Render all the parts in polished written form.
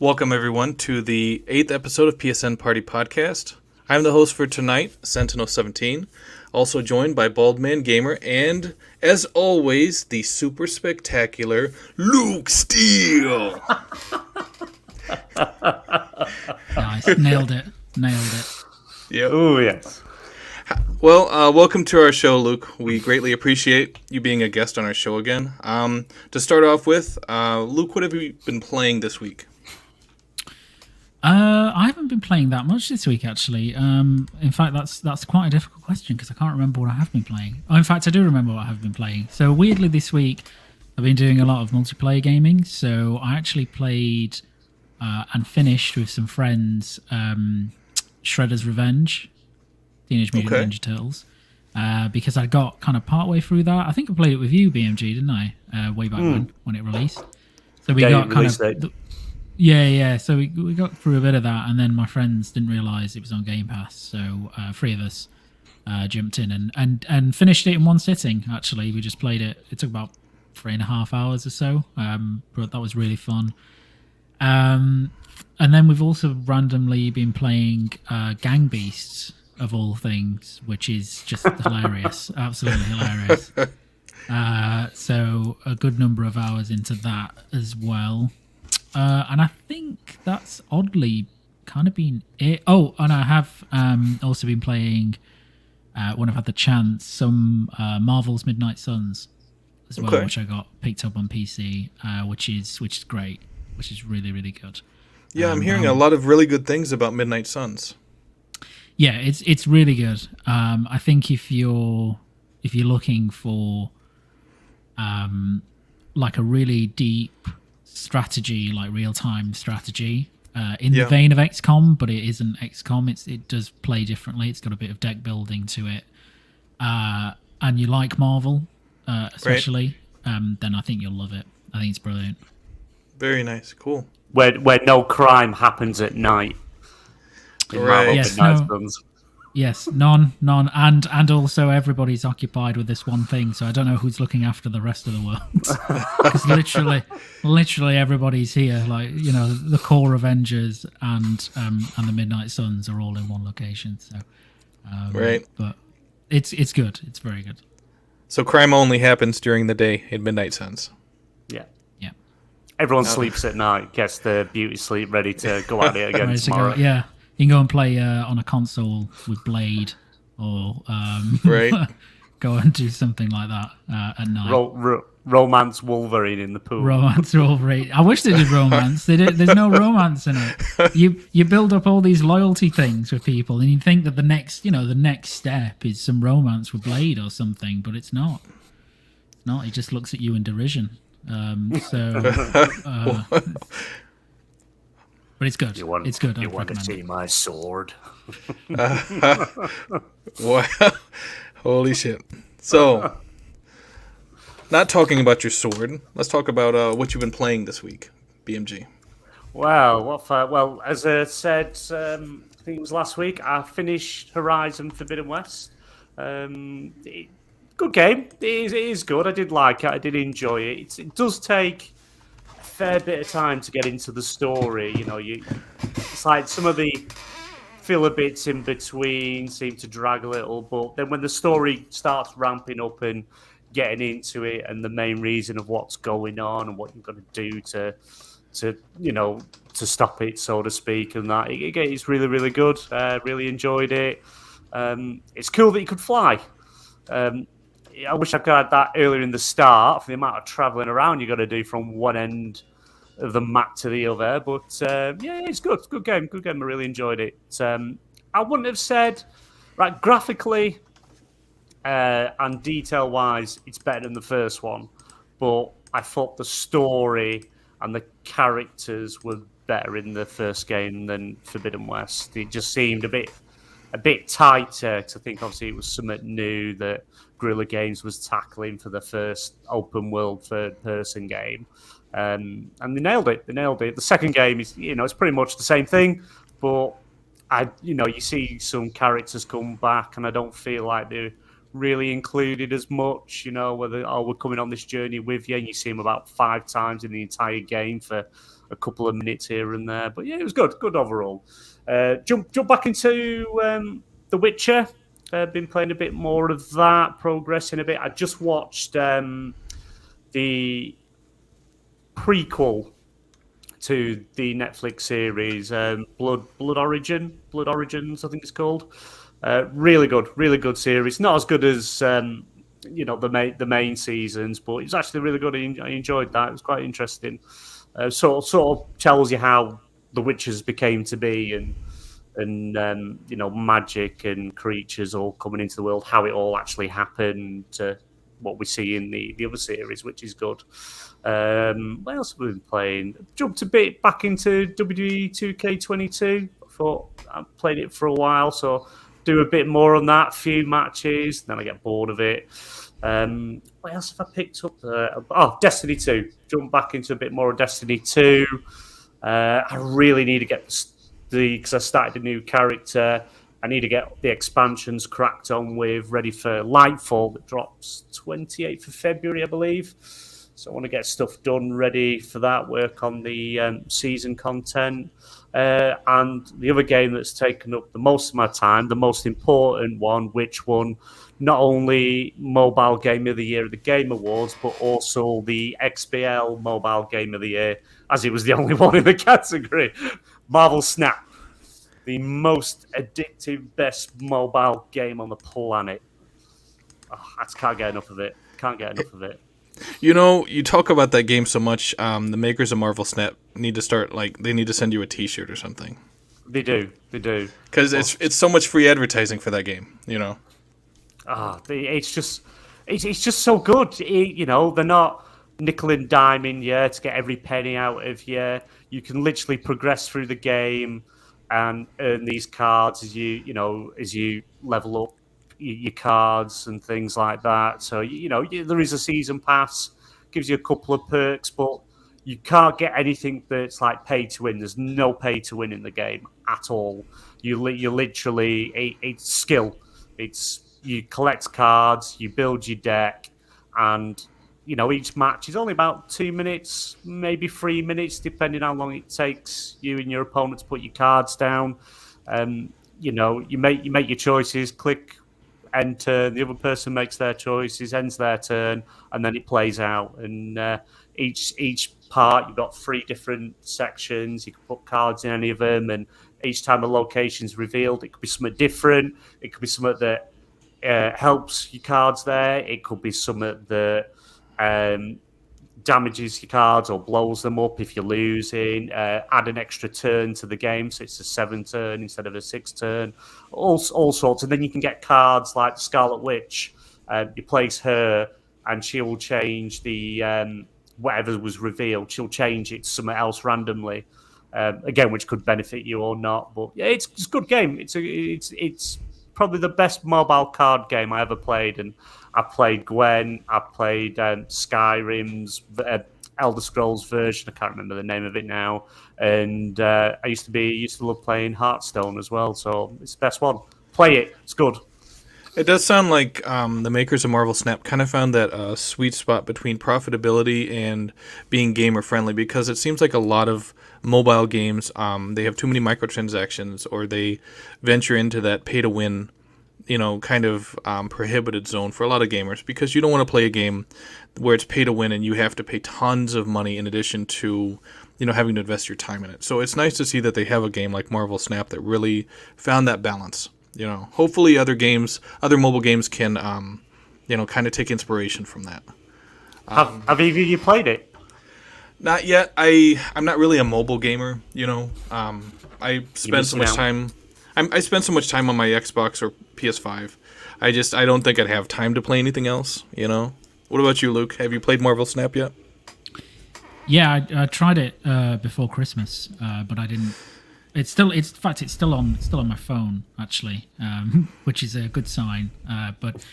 Welcome, everyone, to the 8th episode of PSNpartypodcast. I'm the host for tonight, S3ntinel17, also joined by BaldManGamer and, as always, the super spectacular LUKE STEELE. Nice. Nailed it. Yep. Oh, yes. Well, welcome to our show, Luke. We greatly appreciate you being a guest on our show again. To start off with, Luke, what have you been playing this week? I haven't been playing that much this week, actually. In fact, that's quite a difficult question because I can't remember what I have been playing. Oh, in fact, I do remember what I have been playing. So weirdly, this week I've been doing a lot of multiplayer gaming. So I actually played and finished with some friends Shredder's Revenge, Teenage Mutant Ninja Turtles, because I got kind of partway through that. I think I played it with you, BMG, didn't I? Way back when it released. So we got kind of... Yeah. So we got through a bit of that, and then my friends didn't realise it was on Game Pass, so 3 of us jumped in and finished it in one sitting, actually. We just played it. It took about 3.5 hours or so, but that was really fun. And then we've also randomly been playing Gang Beasts, of all things, which is just hilarious. Absolutely hilarious. So a good number of hours into that as well. And I think that's oddly kind of been it. Oh, and I have also been playing, when I've had the chance, some Marvel's Midnight Suns as well, which I got picked up on PC, which is great, which is really, really good. Yeah, I'm hearing a lot of really good things about Midnight Suns. Yeah, it's really good. I think if you're looking for like a really deep strategy, like real-time strategy, in the vein of XCOM, but it isn't XCOM. It does play differently. It's got a bit of deck building to it, and you like Marvel, especially, then I think you'll love it. I think it's brilliant. Very nice, cool. Where no crime happens at night. Yes, none, and also everybody's occupied with this one thing, so I don't know who's looking after the rest of the world. Because literally everybody's here. Like, you know, the core Avengers and the Midnight Suns are all in one location. So, but it's good. It's very good. So crime only happens during the day in Midnight Suns. Yeah. Yeah. Everyone sleeps at night, gets the beauty sleep, ready to go at it again tomorrow. Yeah. You can go and play on a console with Blade, or go and do something like that at night. Romance Wolverine in the pool. Romance Wolverine. I wish they did romance. There's no romance in it. You build up all these loyalty things with people, and you think that the next step is some romance with Blade or something, but it's not. It's not. He just looks at you in derision. But it's good. It's good. You want to see my sword? Wow. Holy shit. So, not talking about your sword, let's talk about what you've been playing this week, BMG. Wow. Well, as I said, I think it was last week, I finished Horizon Forbidden West. Good game. It is good. I did like it. I did enjoy it. It does take fair bit of time to get into the story. You know, it's like some of the filler bits in between seem to drag a little, but then when the story starts ramping up and getting into it, and the main reason of what's going on and what you've got to do to stop it, so to speak, and that it's really, really good. Really enjoyed it. It's cool that you could fly. I wish I could have had that earlier in the start for the amount of traveling around you got to do from one end of the map to the other. But it's good. Good game. I really enjoyed it. I wouldn't have said, graphically and detail-wise, it's better than the first one. But I thought the story and the characters were better in the first game than Forbidden West. It just seemed a bit tighter, because I think obviously it was something new that Guerrilla Games was tackling for the first open world third-person game. And they nailed it. The second game is, it's pretty much the same thing, but you see some characters come back, and I don't feel like they're really included as much. Whether we're coming on this journey with you, and you see them about 5 times in the entire game for a couple of minutes here and there. But yeah, it was good overall. Jump back into The Witcher. Been playing a bit more of that, progressing a bit. I just watched the prequel to the Netflix series, Blood Origins, I think it's called. Really good series. Not as good as the main seasons, but it's actually really good. I enjoyed that. It was quite interesting. Sort of tells you how the Witchers became to be, and magic and creatures all coming into the world, how it all actually happened, what we see in the other series, which is good. What else have we been playing? Jumped a bit back into WWE 2K22. I thought I've played it for a while, so do a bit more on that, few matches, then I get bored of it. What else have I picked up? Destiny 2. Jump back into a bit more of Destiny 2. I really need to get because I started a new character. I need to get the expansions cracked on with, ready for Lightfall that drops 28th of February, I believe. So I want to get stuff done, ready for that, work on the season content. And the other game that's taken up the most of my time, the most important one, which won not only Mobile Game of the Year at the Game Awards, but also the XBL Mobile Game of the Year, as it was the only one in the category. Marvel Snap. The most addictive, best mobile game on the planet. I just can't get enough of it. You talk about that game so much. The makers of Marvel Snap need to start, they need to send you a T-shirt or something. They do. Because it's so much free advertising for that game. It's just so good. They're not nickel and diming you to get every penny out of you. You can literally progress through the game and earn these cards as you level up your cards and things like that. So there is a season pass, gives you a couple of perks, but you can't get anything that's like pay to win. There's no pay to win in the game at all. You literally it's skill. You collect cards, you build your deck, and each match is only about 2 minutes, maybe 3 minutes, depending how long it takes you and your opponent to put your cards down. You make your choices, click enter, the other person makes their choices, ends their turn, and then it plays out. And each part, you've got 3 different sections. You can put cards in any of them, and each time a location's revealed, it could be something different. It could be something that helps your cards there. It could be something that damages your cards or blows them up if you're losing. Add an extra turn to the game, so it's a 7 turn instead of a 6 turn. All sorts. And then you can get cards like the Scarlet Witch. You place her, and she will change the whatever was revealed. She'll change it to something else randomly. Again, which could benefit you or not. But yeah, it's a good game. It's probably the best mobile card game I ever played, and I played Gwen, I played Skyrim's Elder Scrolls version. I can't remember the name of it now. And I used to love playing Hearthstone as well. So it's the best one. Play it. It's good. It does sound like the makers of Marvel Snap kind of found that sweet spot between profitability and being gamer friendly, because it seems like a lot of mobile games, they have too many microtransactions, or they venture into that pay to win, kind of prohibited zone for a lot of gamers, because you don't want to play a game where it's pay to win and you have to pay tons of money in addition to having to invest your time in it. So it's nice to see that they have a game like Marvel Snap that really found that balance. Hopefully other mobile games can kind of take inspiration from that. Have either of you played it? Not yet. I'm not really a mobile gamer. I spend so much time. I spend so much time on my Xbox or PS5. I don't think I'd have time to play anything else. What about you, Luke? Have you played Marvel Snap yet? Yeah, I tried it before Christmas, but I didn't. It's still on my phone actually, which is a good sign. But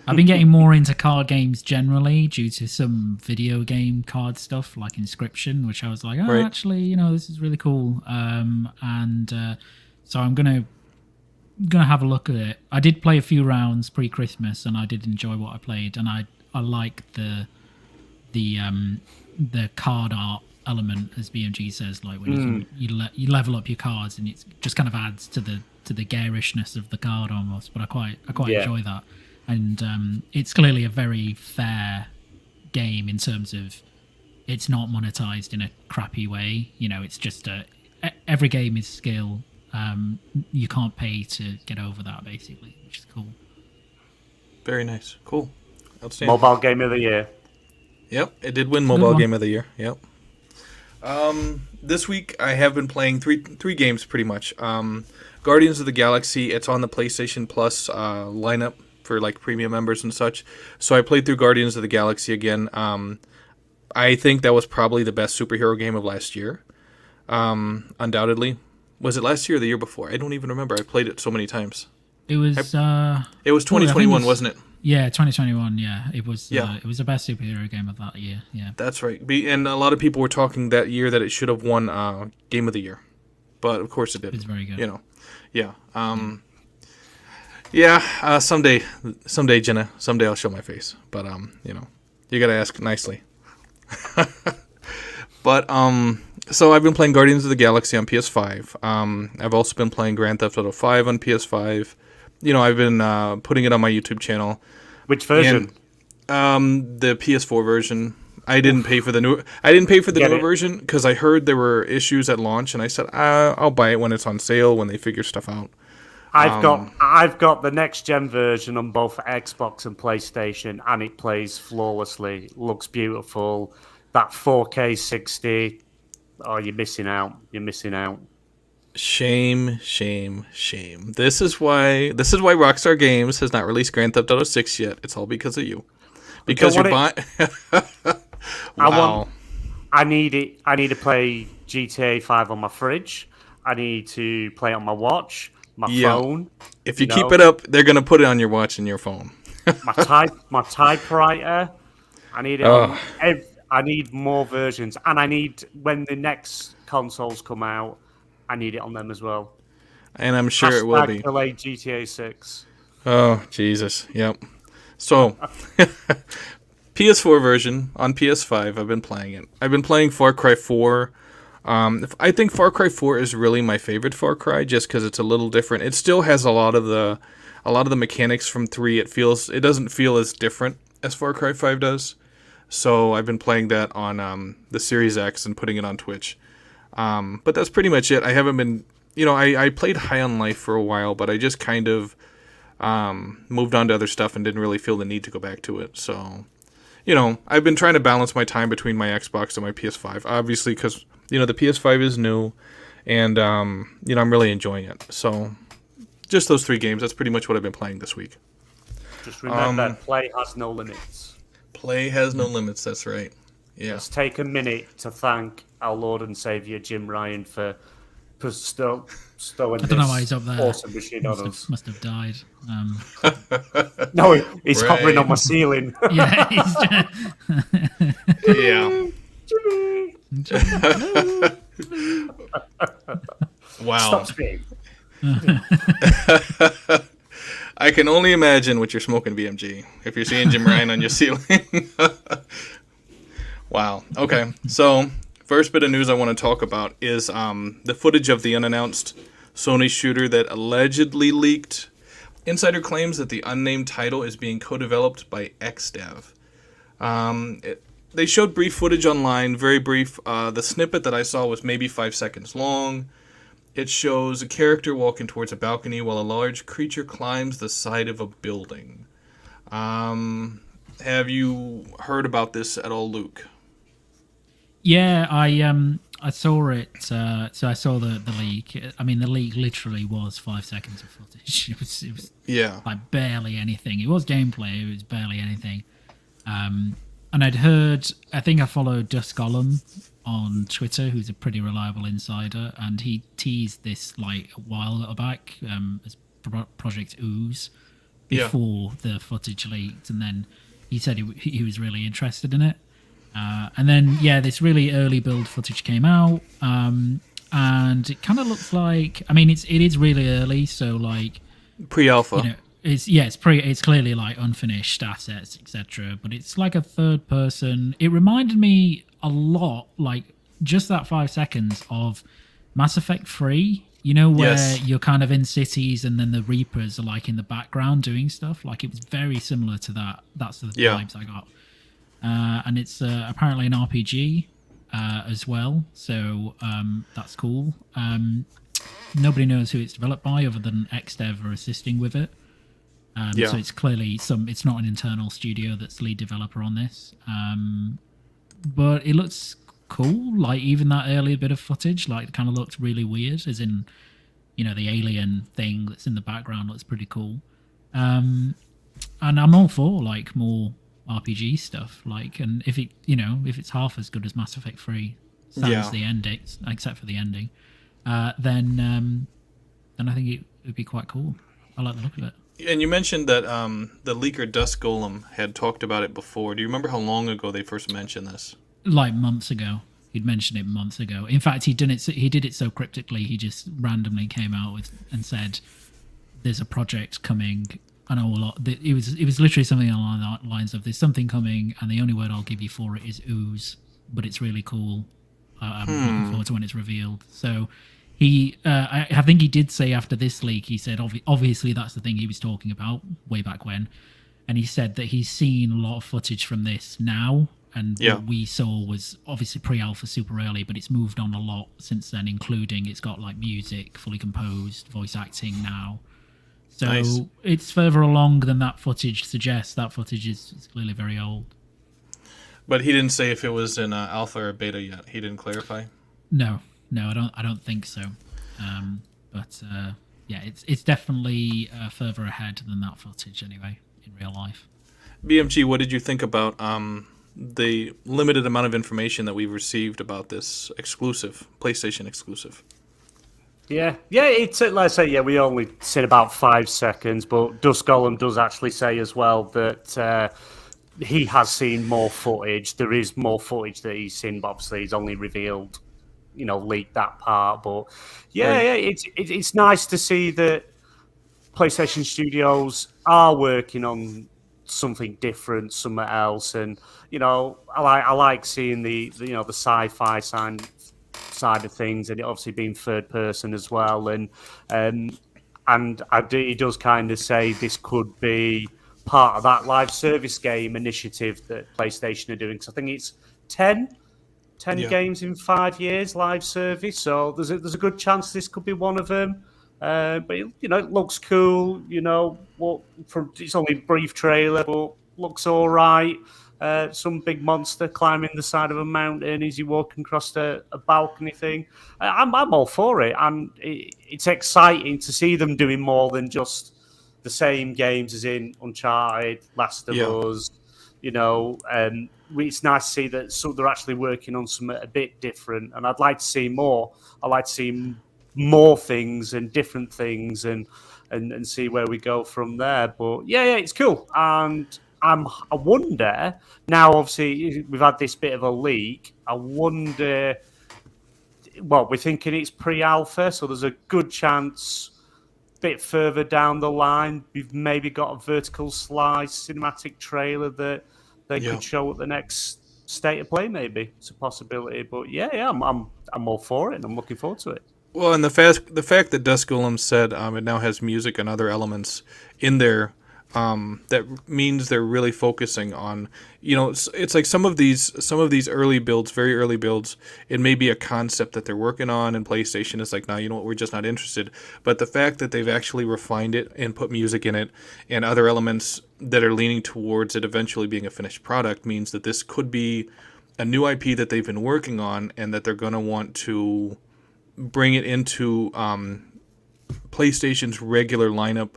I've been getting more into card games generally due to some video game card stuff like Inscription, which I was like, right. Actually, this is really cool. So I'm gonna have a look at it. I did play a few rounds pre-Christmas, and I did enjoy what I played, and I like the card art element, as BMG says, like when you level up your cards, and it just kind of adds to the garishness of the card almost. But I quite enjoy that, and it's clearly a very fair game in terms of it's not monetized in a crappy way. You know, it's just every game is skill. You can't pay to get over that, basically, which is cool. Very nice. Cool. Outstanding. Mobile Game of the Year. Yep, it did win Mobile Game of the Year. Yep. This week I have been playing three games pretty much. Guardians of the Galaxy, it's on the PlayStation Plus lineup for like premium members and such. So I played through Guardians of the Galaxy again. I think that was probably the best superhero game of last year. Undoubtedly. Was it last year or the year before? I don't even remember. I played it so many times. It was. It was 2021, wasn't it? Yeah, 2021. Yeah, it was. Yeah. It was the best superhero game of that year. Yeah, that's right. And a lot of people were talking that year that it should have won Game of the Year, but of course it didn't. It's very good. You know, yeah. Someday, Jenna. Someday I'll show my face. But you know, you gotta ask nicely. But so I've been playing Guardians of the Galaxy on PS5. I've also been playing Grand Theft Auto 5 on PS5. You know, I've been putting it on my YouTube channel. Which version? And, the PS4 version. I didn't pay for the newer version because I heard there were issues at launch, and I said I'll buy it when it's on sale when they figure stuff out. I've got the next gen version on both Xbox and PlayStation, and it plays flawlessly. Looks beautiful. That 4K 60. Oh, you're missing out. You're missing out. Shame. This is why Rockstar Games has not released Grand Theft Auto 6 yet. It's all because of you. Because you're buying. Wow. I need it. I need to play GTA 5 on my fridge. I need to play it on my watch, my phone. If you keep it up, they're gonna put it on your watch and your phone. my typewriter. I need it. I need more versions, and I need, when the next consoles come out, I need it on them as well. And I'm sure it will be. Delayed GTA 6. Oh, Jesus. Yep. So, PS4 version on PS5, I've been playing it. I've been playing Far Cry 4. I think Far Cry 4 is really my favorite Far Cry, just because it's a little different. It still has a lot of the mechanics from 3. It doesn't feel as different as Far Cry 5 does. So I've been playing that on the Series X and putting it on Twitch. But that's pretty much it. I haven't been, I played High on Life for a while, but I just kind of moved on to other stuff and didn't really feel the need to go back to it. So, I've been trying to balance my time between my Xbox and my PS5, obviously, because, the PS5 is new and, I'm really enjoying it. So just those 3 games, that's pretty much what I've been playing this week. Just remember, play has no limits. Play has no limits, that's right. Yeah. Let's take a minute to thank our Lord and Saviour, Jim Ryan, for stowing I don't know why he's up there. Awesome machine on us. Must have died. No, he's hovering on my ceiling. Yeah, he's yeah. Wow. Stop screaming. I can only imagine what you're smoking, BMG, if you're seeing Jim Ryan on your ceiling. Wow. Okay. So, first bit of news I want to talk about is the footage of the unannounced Sony shooter that allegedly leaked. Insider claims that the unnamed title is being co-developed by XDev. They showed brief footage online, very brief. The snippet that I saw was maybe 5 seconds long. It shows a character walking towards a balcony while a large creature climbs the side of a building. Have you heard about this at all, Luke? Yeah, I saw it. So I saw the leak. I mean, the leak literally was 5 seconds of footage. It was like barely anything. It was gameplay. It was barely anything. And I'd heard. I think I followed Dusk Golem on Twitter, who's a pretty reliable insider, and he teased this like a while back as Project Ooze before the footage leaked, and then he said he was really interested in it. And then this really early build footage came out, and it kind of looks like, I mean, it is really early, so like pre-alpha. It's clearly like unfinished assets, etc. But it's like a third person. It reminded me a lot, like just that 5 seconds of Mass Effect 3, you know, where Yes. you're kind of in cities and then the Reapers are like in the background doing stuff. Like it was very similar to that. That's the vibes I got. And it's apparently an RPG as well, so that's cool. Nobody knows who it's developed by other than XDev are assisting with it. So it's clearly it's not an internal studio that's lead developer on this. But it looks cool. Like even that earlier bit of footage, like kind of looked really weird, as in, you know, the alien thing that's in the background looks pretty cool. And I'm all for like more RPG stuff. Like, and if it's half as good as Mass Effect 3, sans the ending, except for the ending, then I think it would be quite cool. I like the look of it. And you mentioned that the leaker Dust Golem had talked about it before. Do you remember how long ago they first mentioned this? Like months ago. He'd mentioned it months ago. In fact, he did it so cryptically. He just randomly came out with and said, "There's a project coming." I know a lot. It was literally something along the lines of, "There's something coming, and the only word I'll give you for it is ooze, but it's really cool. I'm looking forward to when it's revealed." So I think he did say after this leak, he said obviously that's the thing he was talking about way back when, and he said that he's seen a lot of footage from this now, and what we saw was obviously pre-alpha super early, but it's moved on a lot since then, including it's got like music, fully composed, voice acting now. So nice. It's further along than that footage suggests. That footage is clearly very old. But he didn't say if it was in alpha or beta yet. He didn't clarify. No, I don't think so. But it's definitely further ahead than that footage anyway in real life. BMG, what did you think about the limited amount of information that we've received about this exclusive, PlayStation exclusive? Yeah, it's let's say we only said about 5 seconds, but Dust Golem does actually say as well that he has seen more footage. There is more footage that he's seen, but obviously he's only revealed, leaked that part. But it's nice to see that PlayStation Studios are working on something different, something else, and I like seeing the sci-fi side of things, and it obviously being third person as well, and he does kind of say this could be part of that live service game initiative that PlayStation are doing. So I think it's 10 games in 5 years live service. So there's a good chance this could be one of them. But it looks cool. It's only a brief trailer, but looks all right. Some big monster climbing the side of a mountain as you walking across a balcony thing. I'm all for it, and it's exciting to see them doing more than just the same games as in Uncharted, Last of Us. It's nice to see that they're actually working on something a bit different, and I'd like to see more. I'd like to see more things and different things, and see where we go from there. But it's cool, and I wonder now. Obviously, we've had this bit of a leak. I wonder. Well, we're thinking it's pre-alpha, so there's a good chance. Bit further down the line, we've maybe got a vertical slice cinematic trailer that they could show at the next state of play. Maybe it's a possibility. But I'm all for it, and I'm looking forward to it. Well, and the fact that Dust Golem said it now has music and other elements in there, that means they're really focusing on, it's like some of these early builds, very early builds, it may be a concept that they're working on, and PlayStation is like, no, you know what, we're just not interested. But the fact that they've actually refined it and put music in it and other elements that are leaning towards it eventually being a finished product means that this could be a new IP that they've been working on, and that they're going to want to bring it into PlayStation's regular lineup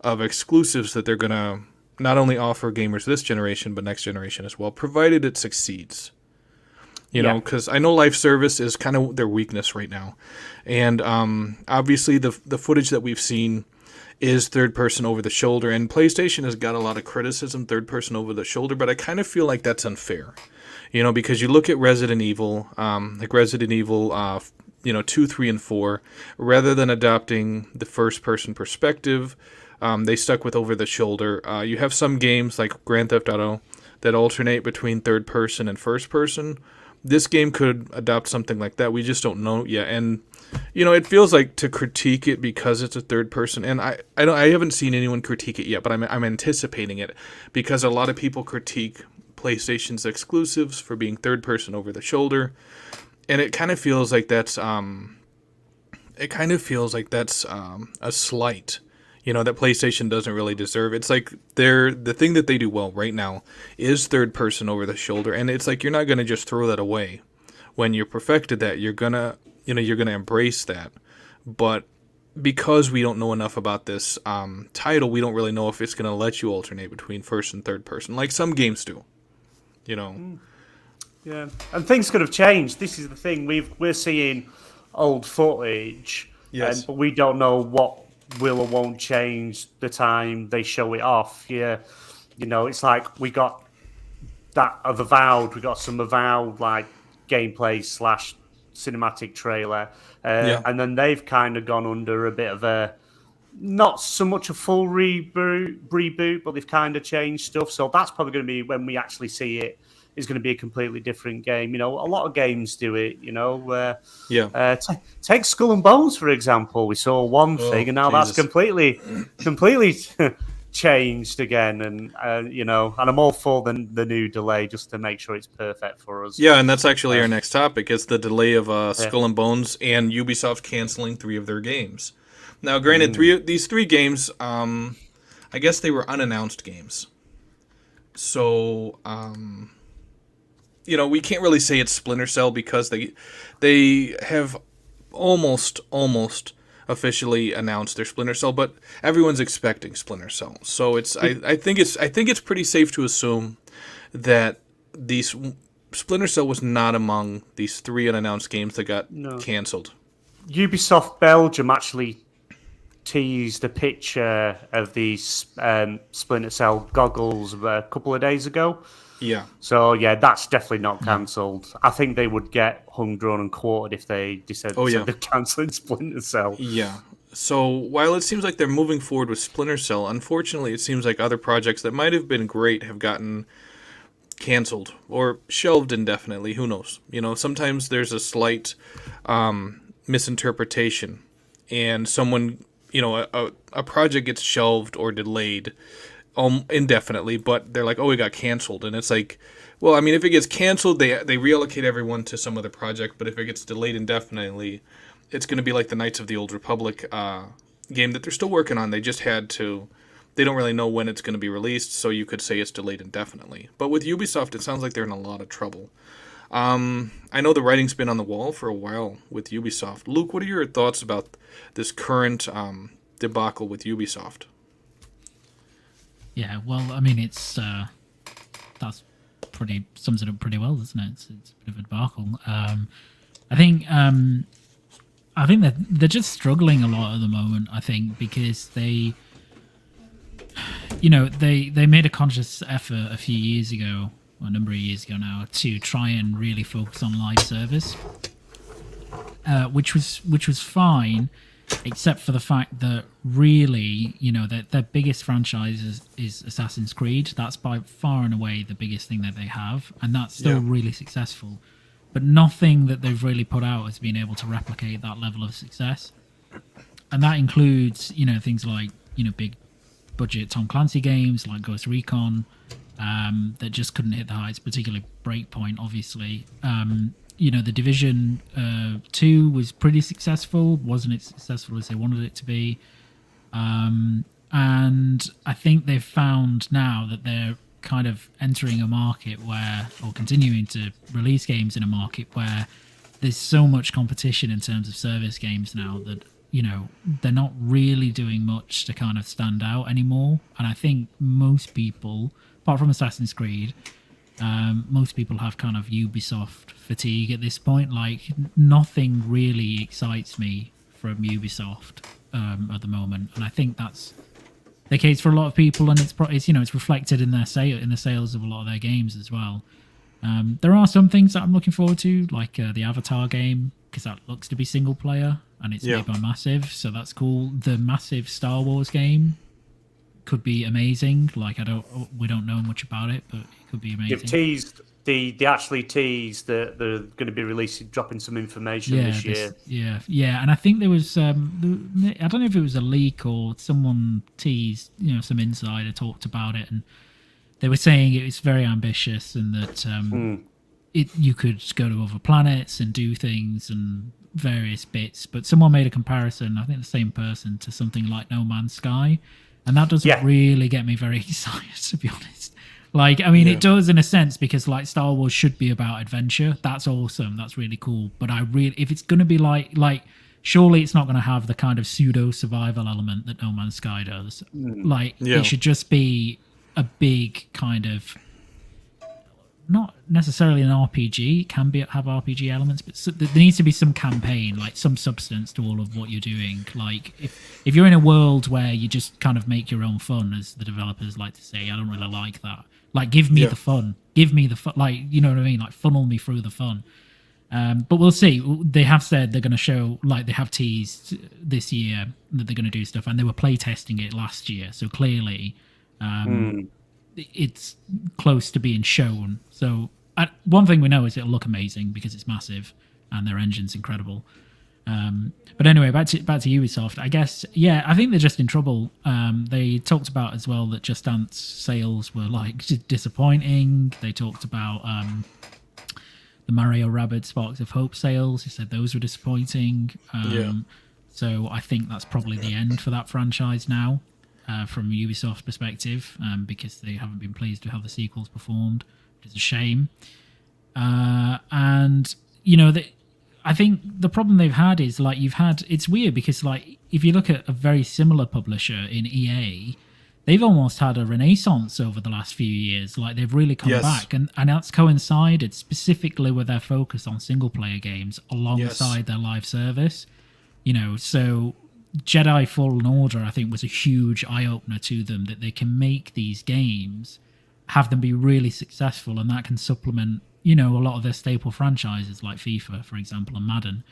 of exclusives that they're going to not only offer gamers this generation, but next generation as well, provided it succeeds. Because I know live service is kind of their weakness right now. And obviously the footage that we've seen is third person over the shoulder, and PlayStation has got a lot of criticism, third person over the shoulder, but I kind of feel like that's unfair. Because you look at Resident Evil, 2, 3, and 4, rather than adopting the first person perspective, they stuck with over the shoulder. You have some games like Grand Theft Auto that alternate between third person and first person, this game could adopt something like that. We just don't know yet. And it feels like to critique it because it's a third person. And I haven't seen anyone critique it yet, but I'm anticipating it because a lot of people critique PlayStation's exclusives for being third person over the shoulder, and it kind of feels like that's a slight. That PlayStation doesn't really deserve. It's like the thing that they do well right now is third person over the shoulder, and it's like you're not gonna just throw that away. When you're perfected that, you're gonna embrace that. But because we don't know enough about this title, we don't really know if it's gonna let you alternate between first and third person, like some games do. Yeah, and things could have changed. This is the thing, we're seeing old footage, yes, but we don't know what will or won't change the time they show it off. Yeah, it's like we got that of Avowed. We got some Avowed like gameplay / cinematic trailer, and then they've kind of gone under a bit of a not so much a full reboot, but they've kind of changed stuff. So that's probably going to be when we actually see it. Is going to be a completely different game. A lot of games do it. Take Skull and Bones for example. We saw one thing, and now that's completely changed again. And and I'm all for the new delay just to make sure it's perfect for us. Yeah, and that's actually our next topic. It's the delay of Skull and Bones and Ubisoft canceling 3 of their games. Now, granted, these 3 games, I guess they were unannounced games. So. We can't really say it's Splinter Cell because they have almost officially announced their Splinter Cell, but everyone's expecting Splinter Cell. So I think it's pretty safe to assume that these Splinter Cell was not among these 3 unannounced games that got canceled. Ubisoft Belgium actually teased a picture of these Splinter Cell goggles a couple of days ago. Yeah. So, that's definitely not cancelled. I think they would get hung, drawn, and quartered if they decided to cancel Splinter Cell. Yeah. So, while it seems like they're moving forward with Splinter Cell, unfortunately, it seems like other projects that might have been great have gotten canceled or shelved indefinitely. Who knows? Sometimes there's a slight misinterpretation, and someone, a project gets shelved or delayed indefinitely, but they're like, oh, it got canceled, and it's like, well, I mean, if it gets canceled, they reallocate everyone to some other project, but if it gets delayed indefinitely, it's going to be like the Knights of the Old Republic game that they're still working on. They don't really know when it's going to be released, so you could say it's delayed indefinitely. But with Ubisoft, it sounds like they're in a lot of trouble. I know the writing's been on the wall for a while with Ubisoft. Luke, what are your thoughts about this current debacle with Ubisoft? Yeah, well, I mean, it's that's pretty sums it up pretty well, doesn't it? It's a bit of a debacle. I think that they're just struggling a lot at the moment. I think because they made a conscious effort a few years ago, or a number of years ago now, to try and really focus on live service, which was fine. Except for the fact that really, their biggest franchise is Assassin's Creed. That's by far and away the biggest thing that they have, and that's still really successful. But nothing that they've really put out has been able to replicate that level of success. And that includes, things like, big budget Tom Clancy games like Ghost Recon that just couldn't hit the heights, particularly Breakpoint, obviously. The Division 2 was pretty successful, wasn't as successful as they wanted it to be. And I think they've found now that they're kind of entering a market or continuing to release games in a market where there's so much competition in terms of service games now that, they're not really doing much to kind of stand out anymore. And I think most people, apart from Assassin's Creed, most people have kind of Ubisoft fatigue at this point. Like, nothing really excites me from Ubisoft at the moment, and I think that's the case for a lot of people. And it's reflected in the sales of a lot of their games as well. There are some things that I'm looking forward to, like the Avatar game, because that looks to be single player and it's made by Massive, so that's cool. The Massive Star Wars game could be amazing. Like, we don't know much about it, but it could be amazing. they actually teased that they're going to be dropping some information this year. Yeah, and I think there was I don't know if it was a leak or someone teased, some insider talked about it, and they were saying it was very ambitious and that you could go to other planets and do things and various bits. But someone made a comparison, I think the same person, to something like No Man's Sky, and that doesn't really get me very excited, to be honest. It does in a sense, because Star Wars should be about adventure. That's awesome. That's really cool. But if it's going to be surely it's not going to have the kind of pseudo survival element that No Man's Sky does. It should just be a big kind of, not necessarily an RPG. It can have RPG elements, but there needs to be some campaign, some substance to all of what you're doing. If you're in a world where you just kind of make your own fun, as the developers like to say, I don't really like that. Give me the fun. Give me the fun. You know what I mean? Funnel me through the fun. But we'll see. They have said they're going to show, they have teased this year that they're going to do stuff, and they were playtesting it last year. So clearly, it's close to being shown. So one thing we know is it'll look amazing because it's massive and their engine's incredible. But anyway, back to Ubisoft. I guess, I think they're just in trouble. They talked about as well that Just Dance sales were disappointing. They talked about the Mario Rabbids Sparks of Hope sales. They said those were disappointing. So I think that's probably the end for that franchise now, from Ubisoft's perspective, because they haven't been pleased with how the sequels performed, which is a shame. I think the problem they've had is it's weird because if you look at a very similar publisher in EA, they've almost had a renaissance over the last few years. They've really come back, and that's coincided specifically with their focus on single player games alongside their live service. So Jedi Fallen Order, I think, was a huge eye opener to them, that they can make these games, have them be really successful, and that can supplement a lot of their staple franchises like FIFA, for example, and Madden.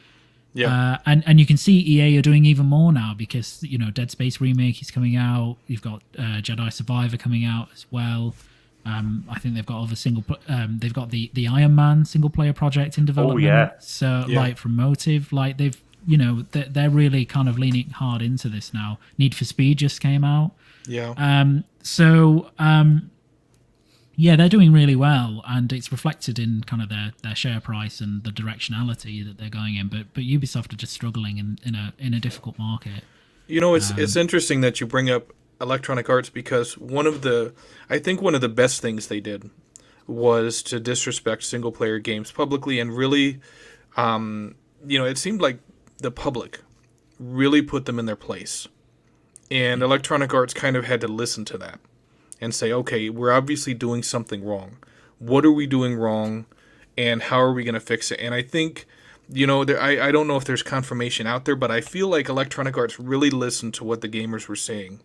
And you can see EA are doing even more now because Dead Space Remake is coming out. You've got Jedi Survivor coming out as well. I think they've got other they've got the Iron Man single player project in development. From Motive, they've they're really kind of leaning hard into this now. Need for Speed just came out. They're doing really well, and it's reflected in kind of their share price and the directionality that they're going in. But Ubisoft are just struggling in a difficult market. It's interesting that you bring up Electronic Arts, because I think one of the best things they did was to disrespect single player games publicly, and really, it seemed like the public really put them in their place, and Electronic Arts kind of had to listen to that and say, okay, we're obviously doing something wrong. What are we doing wrong, and how are we going to fix it? And I think, I don't know if there's confirmation out there, but I feel like Electronic Arts really listened to what the gamers were saying.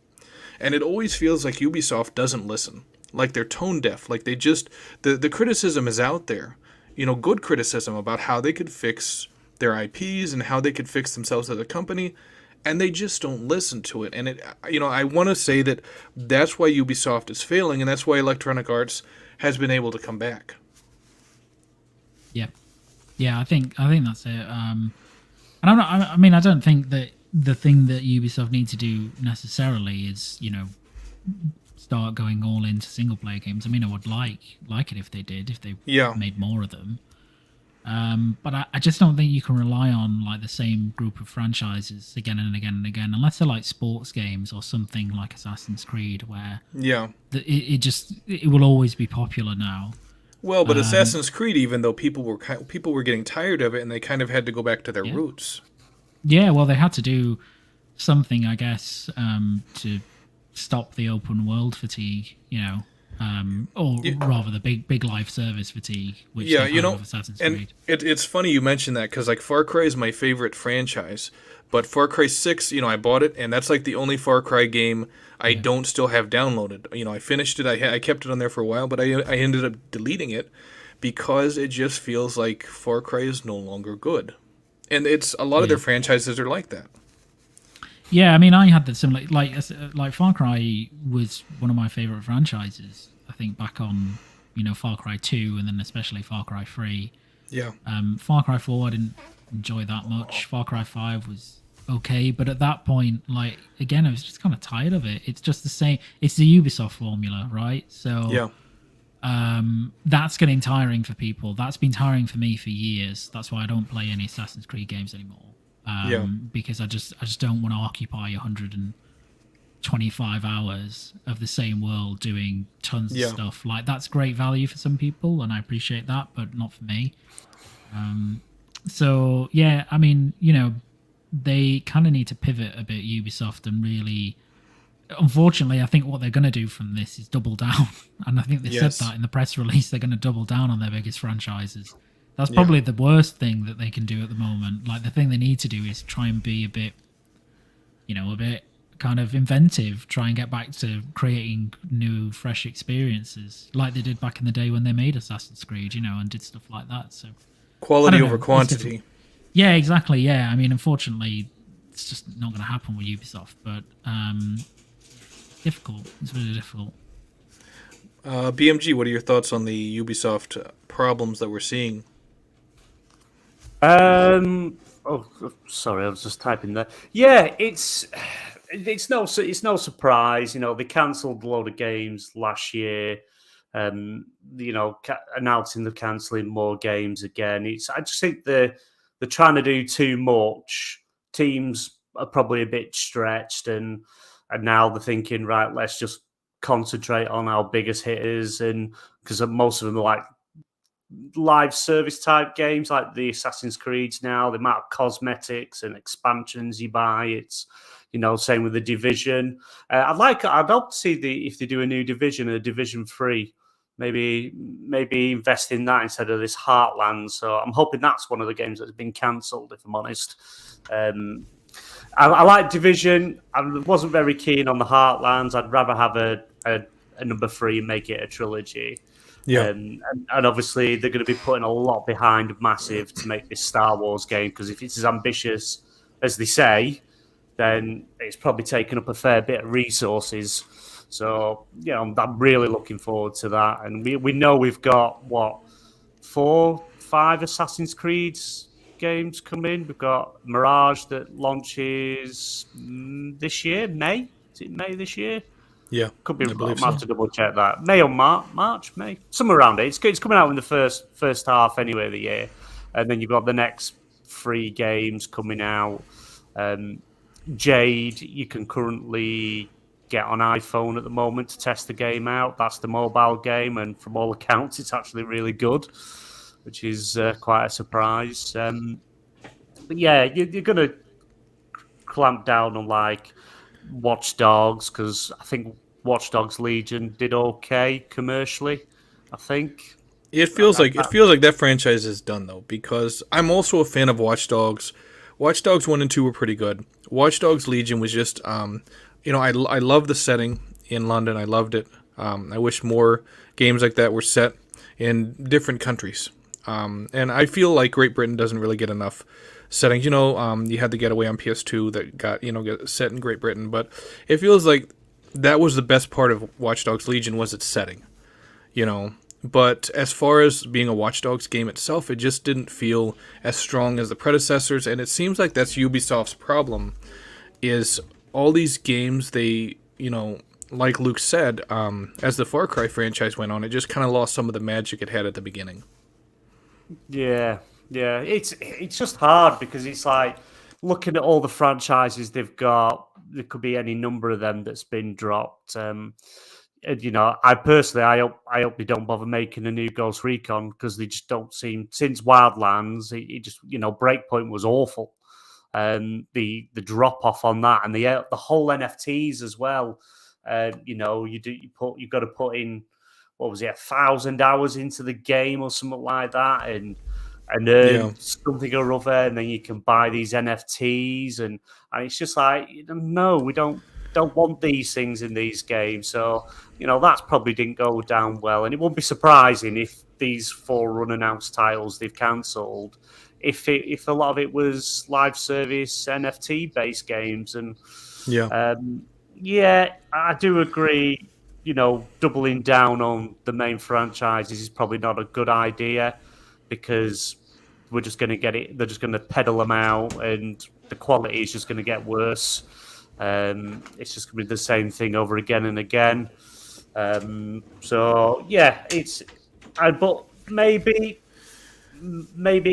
And it always feels like Ubisoft doesn't listen. Like they're tone deaf. Like they just, the criticism is out there. Good criticism about how they could fix their IPs and how they could fix themselves as a company, and they just don't listen to it. And I want to say that that's why Ubisoft is failing, and that's why Electronic Arts has been able to come back. Yeah, I think that's it. And I don't think that the thing that Ubisoft need to do necessarily is start going all into single player games. I would like it if they did, if they made more of them. But I just don't think you can rely on the same group of franchises again and again and again, unless they're sports games or something like Assassin's Creed, where it will always be popular now. Well, but Assassin's Creed, even though people were getting tired of it, and they kind of had to go back to their roots. Yeah, well, they had to do something, I guess, to stop the open world fatigue, rather the big live service fatigue, which with Assassin's Creed. It's funny you mention that, because Far Cry is my favorite franchise, but Far Cry 6, I bought it, and that's the only Far Cry game I don't still have downloaded. I finished it, I kept it on there for a while, but I ended up deleting it because it just feels like Far Cry is no longer good. And it's a lot of their franchises are like that. Yeah, I had the similar, like Far Cry was one of my favorite franchises. I think back on Far Cry 2 and then especially Far Cry 3. Yeah. Far Cry 4 I didn't enjoy that much. Far Cry 5 was okay, but at that point, like, again, I was just kind of tired of it. It's just the same. It's the Ubisoft formula, right? So Yeah. that's getting tiring for people. That's been tiring for me for years. That's why I don't play any Assassin's Creed games anymore. Because I just don't want to occupy 125 hours of the same world doing tons of stuff. Like, that's great value for some people, and I appreciate that, but not for me. So yeah, I mean, they kind of need to pivot a bit, Ubisoft, and really. Unfortunately, I think what they're going to do from this is double down, and I think they said that in the press release. They're going to double down on their biggest franchises. That's probably the worst thing that they can do at the moment. Like, the thing they need to do is try and be a bit kind of inventive, try and get back to creating new, fresh experiences, like they did back in the day when they made Assassin's Creed, and did stuff like that. So quality over quantity. Yeah, exactly. Yeah, I mean, unfortunately, it's just not going to happen with Ubisoft, but difficult. It's really difficult. BMG, what are your thoughts on the Ubisoft problems that we're seeing? Oh, sorry, I was just typing there. Yeah, it's no surprise. They cancelled a load of games last year. Announcing they're cancelling more games again. I just think they're trying to do too much. Teams are probably a bit stretched, and now they're thinking, right, let's just concentrate on our biggest hitters, and because most of them are like live service type games, like the Assassin's Creeds now, the amount of cosmetics and expansions you buy, it's same with the Division. I'd love to see if they do a new Division, a Division 3, maybe invest in that instead of this Heartland. So I'm hoping that's one of the games that's been cancelled, if I'm honest. I like Division. I wasn't very keen on the Heartlands. I'd rather have a number 3 and make it a trilogy. Yeah. And obviously they're going to be putting a lot behind Massive to make this Star Wars game, because if it's as ambitious as they say, then it's probably taken up a fair bit of resources. So, I'm really looking forward to that. And we know we've got, 4, 5 Assassin's Creed games coming. We've got Mirage that launches this year, May. Is it May this year? Yeah, could be. I have to double check that. May or March, May, somewhere around it. It's coming out in the first half anyway of the year, and then you've got the next 3 games coming out. Jade, you can currently get on iPhone at the moment to test the game out. That's the mobile game, and from all accounts, it's actually really good, which is quite a surprise. But yeah, you're going to clamp down on like Watch Dogs, because I think Watch Dogs Legion did okay commercially. I think it feels like that franchise is done though, because I'm also a fan of Watch Dogs. Watch Dogs 1 and 2 were pretty good. Watch Dogs Legion was just I love the setting in London. I loved it. I wish more games like that were set in different countries. And I feel like Great Britain doesn't really get enough settings. You had the Getaway on PS2 that got set in Great Britain, but it feels like that was the best part of Watch Dogs Legion, was its setting. But as far as being a Watch Dogs game itself, it just didn't feel as strong as the predecessors, and it seems like that's Ubisoft's problem, is all these games, they, like Luke said, as the Far Cry franchise went on, it just kind of lost some of the magic it had at the beginning. Yeah, it's just hard, because it's like looking at all the franchises they've got, there could be any number of them that's been dropped. I personally, I hope they don't bother making a new Ghost Recon, because they just don't seem, since Wildlands, it just, Breakpoint was awful. The drop off on that, and the whole NFTs as well. You've got to put in, what was it, 1,000 hours into the game or something like that, and earn something or other, and then you can buy these NFTs, and it's just like, no, we don't want these things in these games. So that's probably didn't go down well, and it wouldn't be surprising if these 4 unannounced titles they've cancelled, if a lot of it was live service NFT based games. And I do agree. doubling down on the main franchises is probably not a good idea because we're just going to get it. They're just going to peddle them out, and the quality is just going to get worse. It's just going to be the same thing over again and again. So yeah, but maybe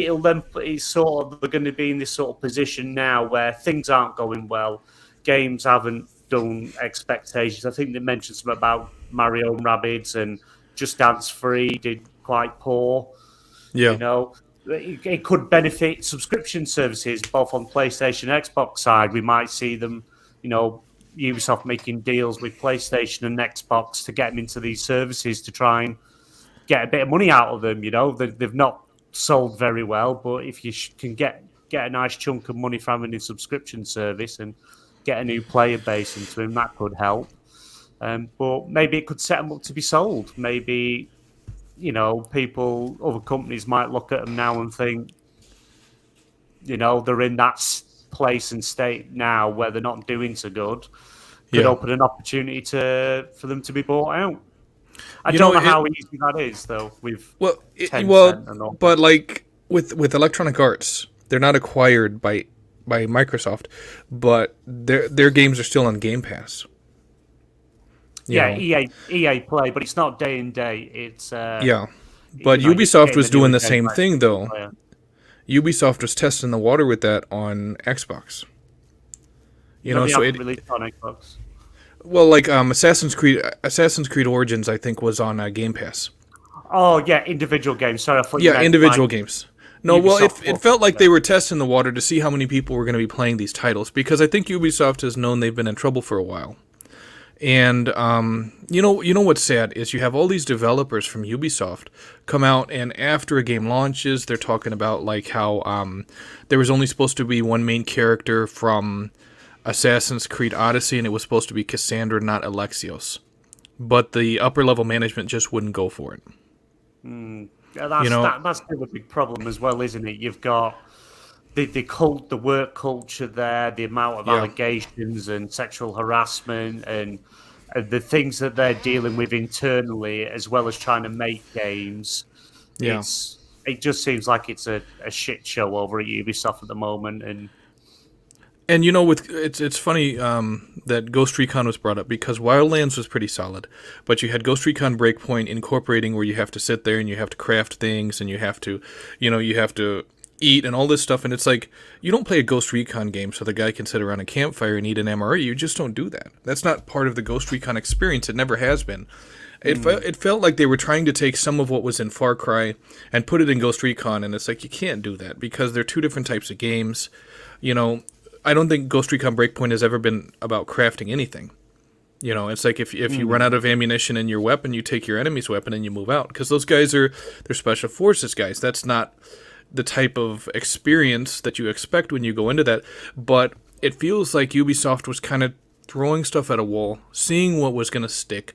it'll then it's sort of they're going to be in this sort of position now where things aren't going well. Games haven't done expectations. I think they mentioned something about Mario and Rabbids and Just Dance 3 did quite poor. Yeah. You know, it could benefit subscription services both on PlayStation and Xbox side. We might see them, Ubisoft making deals with PlayStation and Xbox to get them into these services to try and get a bit of money out of them. They've not sold very well, but if you can get a nice chunk of money from a new subscription service and get a new player base into them, that could help. But maybe it could set them up to be sold. Maybe, other companies might look at them now and think, they're in that place and state now where they're not doing so good. Could open an opportunity for them to be bought out. I don't know how easy that is, though. But like with Electronic Arts, they're not acquired by Microsoft, but their games are still on Game Pass. EA Play, but it's not day and day. It's but Ubisoft was doing the same thing though. Ubisoft was testing the water with that on Xbox. So it released on Xbox. Well, like Assassin's Creed Origins, I think was on Game Pass. Oh yeah, individual games. Sorry, I thought you meant individual games. No, Ubisoft it felt like they were testing the water to see how many people were going to be playing these titles, because I think Ubisoft has known they've been in trouble for a while. And you know what's sad is you have all these developers from Ubisoft come out, and after a game launches, they're talking about like how there was only supposed to be one main character from Assassin's Creed Odyssey, and it was supposed to be Cassandra, not Alexios. But the upper level management just wouldn't go for it. Yeah, that's still a big problem as well, isn't it? You've got the work culture there, the amount of allegations and sexual harassment and the things that they're dealing with internally, as well as trying to make games. Yeah. It just seems like it's a shit show over at Ubisoft at the moment. And it's funny that Ghost Recon was brought up, because Wildlands was pretty solid, but you had Ghost Recon Breakpoint incorporating where you have to sit there and you have to craft things and you have to eat and all this stuff, and it's like, you don't play a Ghost Recon game so the guy can sit around a campfire and eat an MRE. You just don't do that. That's not part of the Ghost Recon experience. It never has been. It felt like they were trying to take some of what was in Far Cry and put it in Ghost Recon, and it's like, you can't do that because they're two different types of games. I don't think Ghost Recon Breakpoint has ever been about crafting anything. It's like if you run out of ammunition in your weapon, you take your enemy's weapon and you move out, because those guys they're special forces guys. That's not the type of experience that you expect when you go into that. But it feels like Ubisoft was kind of throwing stuff at a wall, seeing what was going to stick,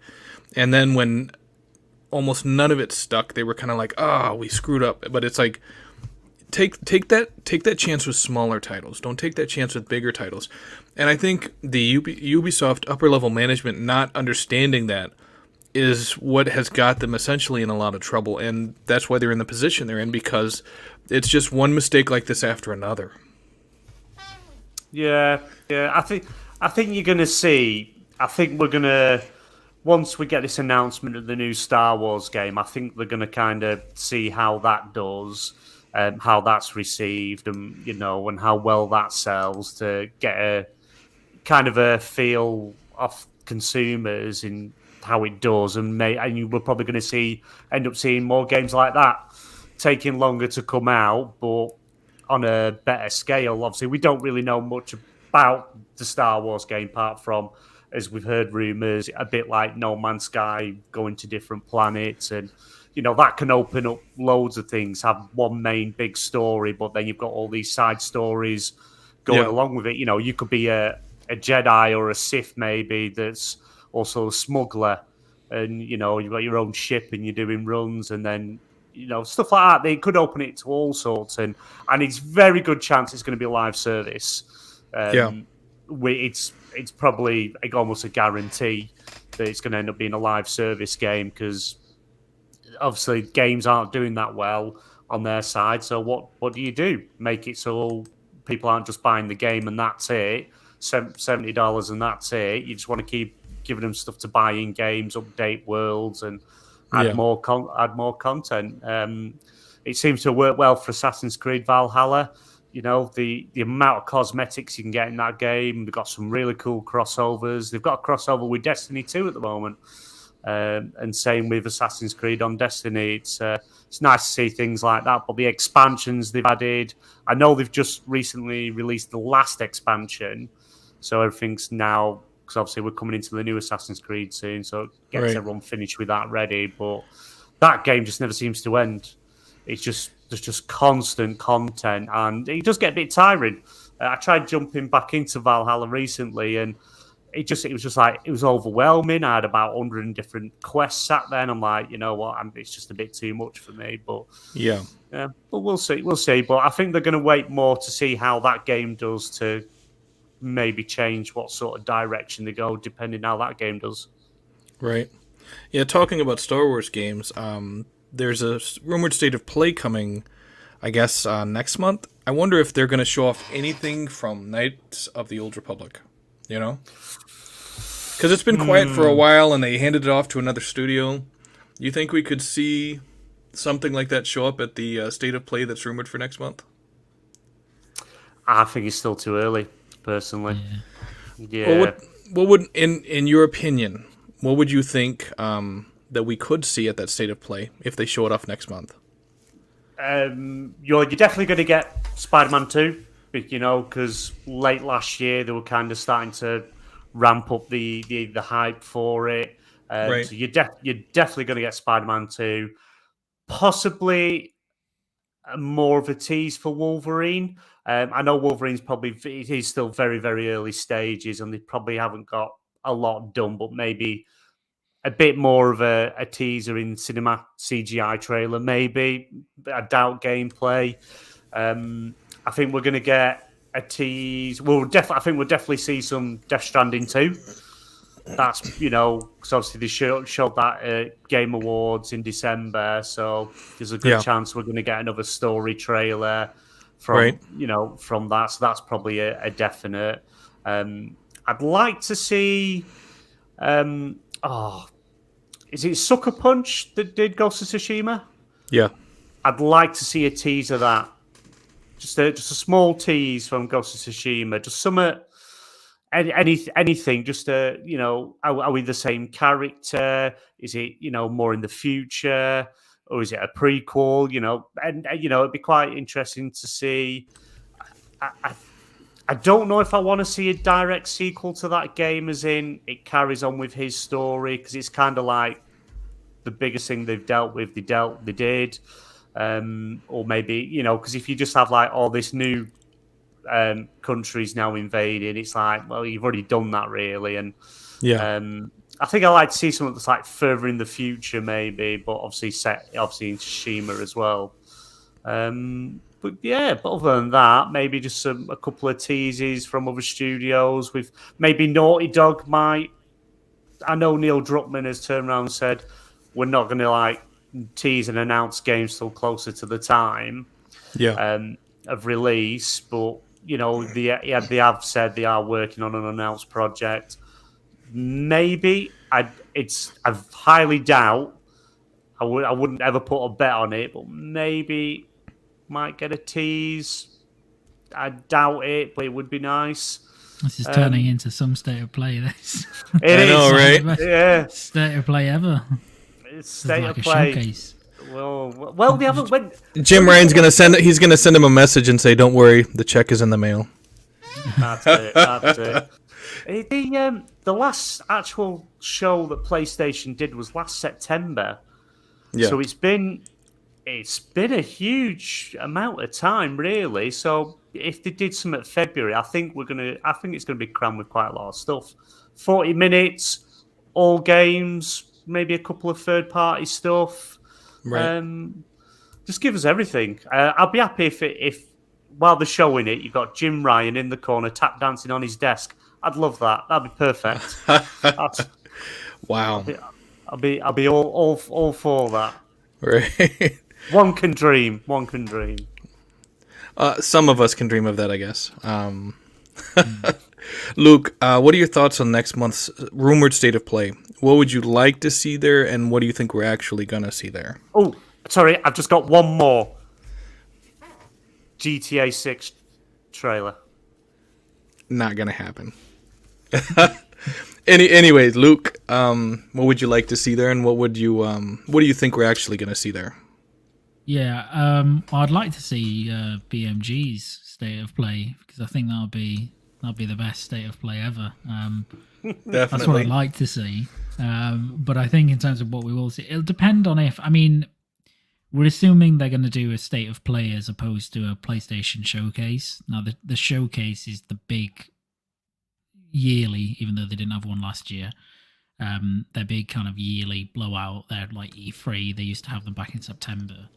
and then when almost none of it stuck, they were kind of like, we screwed up. But it's like, take that chance with smaller titles. Don't take that chance with bigger titles. And I think the Ubisoft upper level management not understanding that is what has got them essentially in a lot of trouble, and that's why they're in the position they're in, because it's just one mistake like this after another. Yeah. I think you're going to see. I think we're going to, once we get this announcement of the new Star Wars game, I think they're going to kind of see how that does, how that's received, and and how well that sells, to get a kind of a feel of consumers in how it does, and we're probably going to end up seeing more games like that taking longer to come out, but on a better scale. Obviously, we don't really know much about the Star Wars game, apart from, as we've heard rumours, a bit like No Man's Sky, going to different planets, and that can open up loads of things. Have one main big story, but then you've got all these side stories going along with it. You could be a Jedi or a Sith maybe that's also a smuggler, and you've got your own ship and you're doing runs, and then stuff like that. They could open it to all sorts, and it's very good chance it's going to be a live service. It's probably almost a guarantee that it's going to end up being a live service game because obviously games aren't doing that well on their side. So what do you do? Make it so people aren't just buying the game and that's it, $70 and that's it. You just want to keep giving them stuff to buy in games, update worlds, and add more content. It seems to work well for Assassin's Creed Valhalla. You know, the amount of cosmetics you can get in that game. They've got some really cool crossovers. They've got a crossover with Destiny 2 at the moment. And same with Assassin's Creed on Destiny. It's nice to see things like that. But the expansions they've added, I know they've just recently released the last expansion. So everything's now, because obviously we're coming into the new Assassin's Creed soon. So it gets everyone finished with that ready. But that game just never seems to end. There's just constant content, and it does get a bit tiring. I tried jumping back into Valhalla recently, and it was overwhelming. I had about 100 different quests sat there, and I'm like, you know what, it's just a bit too much for me. But but we'll see. But I think they're going to wait more to see how that game does to maybe change what sort of direction they go, depending how that game does. Right. Yeah. Talking about Star Wars games, there's a rumored state of play coming, I guess, next month. I wonder if they're going to show off anything from Knights of the Old Republic, you know? Because it's been quiet for a while, and they handed it off to another studio. You think we could see something like that show up at the state of play that's rumored for next month? I think it's still too early, personally. Yeah. Well, what would, in your opinion, what would you think that we could see at that state of play if they show it off next month? You're definitely going to get Spider-Man 2, you know, because late last year they were kind of starting to ramp up the hype for it. So you're definitely going to get Spider-Man 2. Possibly more of a tease for Wolverine. I know Wolverine's he's still very, very early stages, and they probably haven't got a lot done, but maybe a bit more of a teaser in cinema CGI trailer, maybe. I doubt gameplay. I think we're going to get a tease. I think we'll definitely see some Death Stranding 2. That's, you know, because obviously they showed that at Game Awards in December, so there's a good chance we're going to get another story trailer from that. So that's probably a definite. I'd like to see. Is it Sucker Punch that did Ghost of Tsushima? Yeah. I'd like to see a tease of that. Just a small tease from Ghost of Tsushima. Just anything. Just you know, are we the same character? Is it, you know, more in the future, or is it a prequel? You know, and you know, it'd be quite interesting to see. I don't know if I want to see a direct sequel to that game, as in it carries on with his story, because it's kind of like the biggest thing they've dealt with. They did, or maybe, you know, because if you just have like all this new countries now invading, it's like, well, you've already done that, really. And I think I like to see something that's like further in the future, maybe, but obviously in Tsushima as well. But other than that, maybe just a couple of teases from other studios. With maybe Naughty Dog might. I know Neil Druckmann has turned around and said we're not going to like tease and announce games till closer to the time of release. But you know, they have said they are working on an announced project. Maybe I highly doubt. I wouldn't ever put a bet on it, but maybe might get a tease. I doubt it, but it would be nice. This is turning into some state of play. This it is, know, right? Yeah, state of play ever. It's state of play. Showcase. Well, they haven't went. Jim Ryan's gonna send. He's gonna send him a message and say, "Don't worry, the check is in the mail." That's it. That's it. The last actual show that PlayStation did was last September. Yeah. So it's been a huge amount of time, really. So if they did some at February, I think it's gonna be crammed with quite a lot of stuff. 40 minutes, all games, maybe a couple of third-party stuff. Right. Just give us everything. I'll be happy if while they're showing it, you've got Jim Ryan in the corner tap dancing on his desk. I'd love that. That'd be perfect. Wow. I'll be all for that. Right. One can dream. One can dream. Some of us can dream of that, I guess. Luke, what are your thoughts on next month's rumored state of play? What would you like to see there, and what do you think we're actually going to see there? Oh, sorry, I've just got one more. GTA 6 trailer. Not going to happen. Anyways, Luke, what would you like to see there, and what do you think we're actually going to see there? Yeah, I'd like to see BMG's state of play, because I think that'll be the best state of play ever. Definitely. That's what I'd like to see. But I think in terms of what we will see, it'll depend on we're assuming they're going to do a state of play as opposed to a PlayStation showcase. Now, the showcase is the big yearly, even though they didn't have one last year. Their big kind of yearly blowout. They're like E3. They used to have them back in September.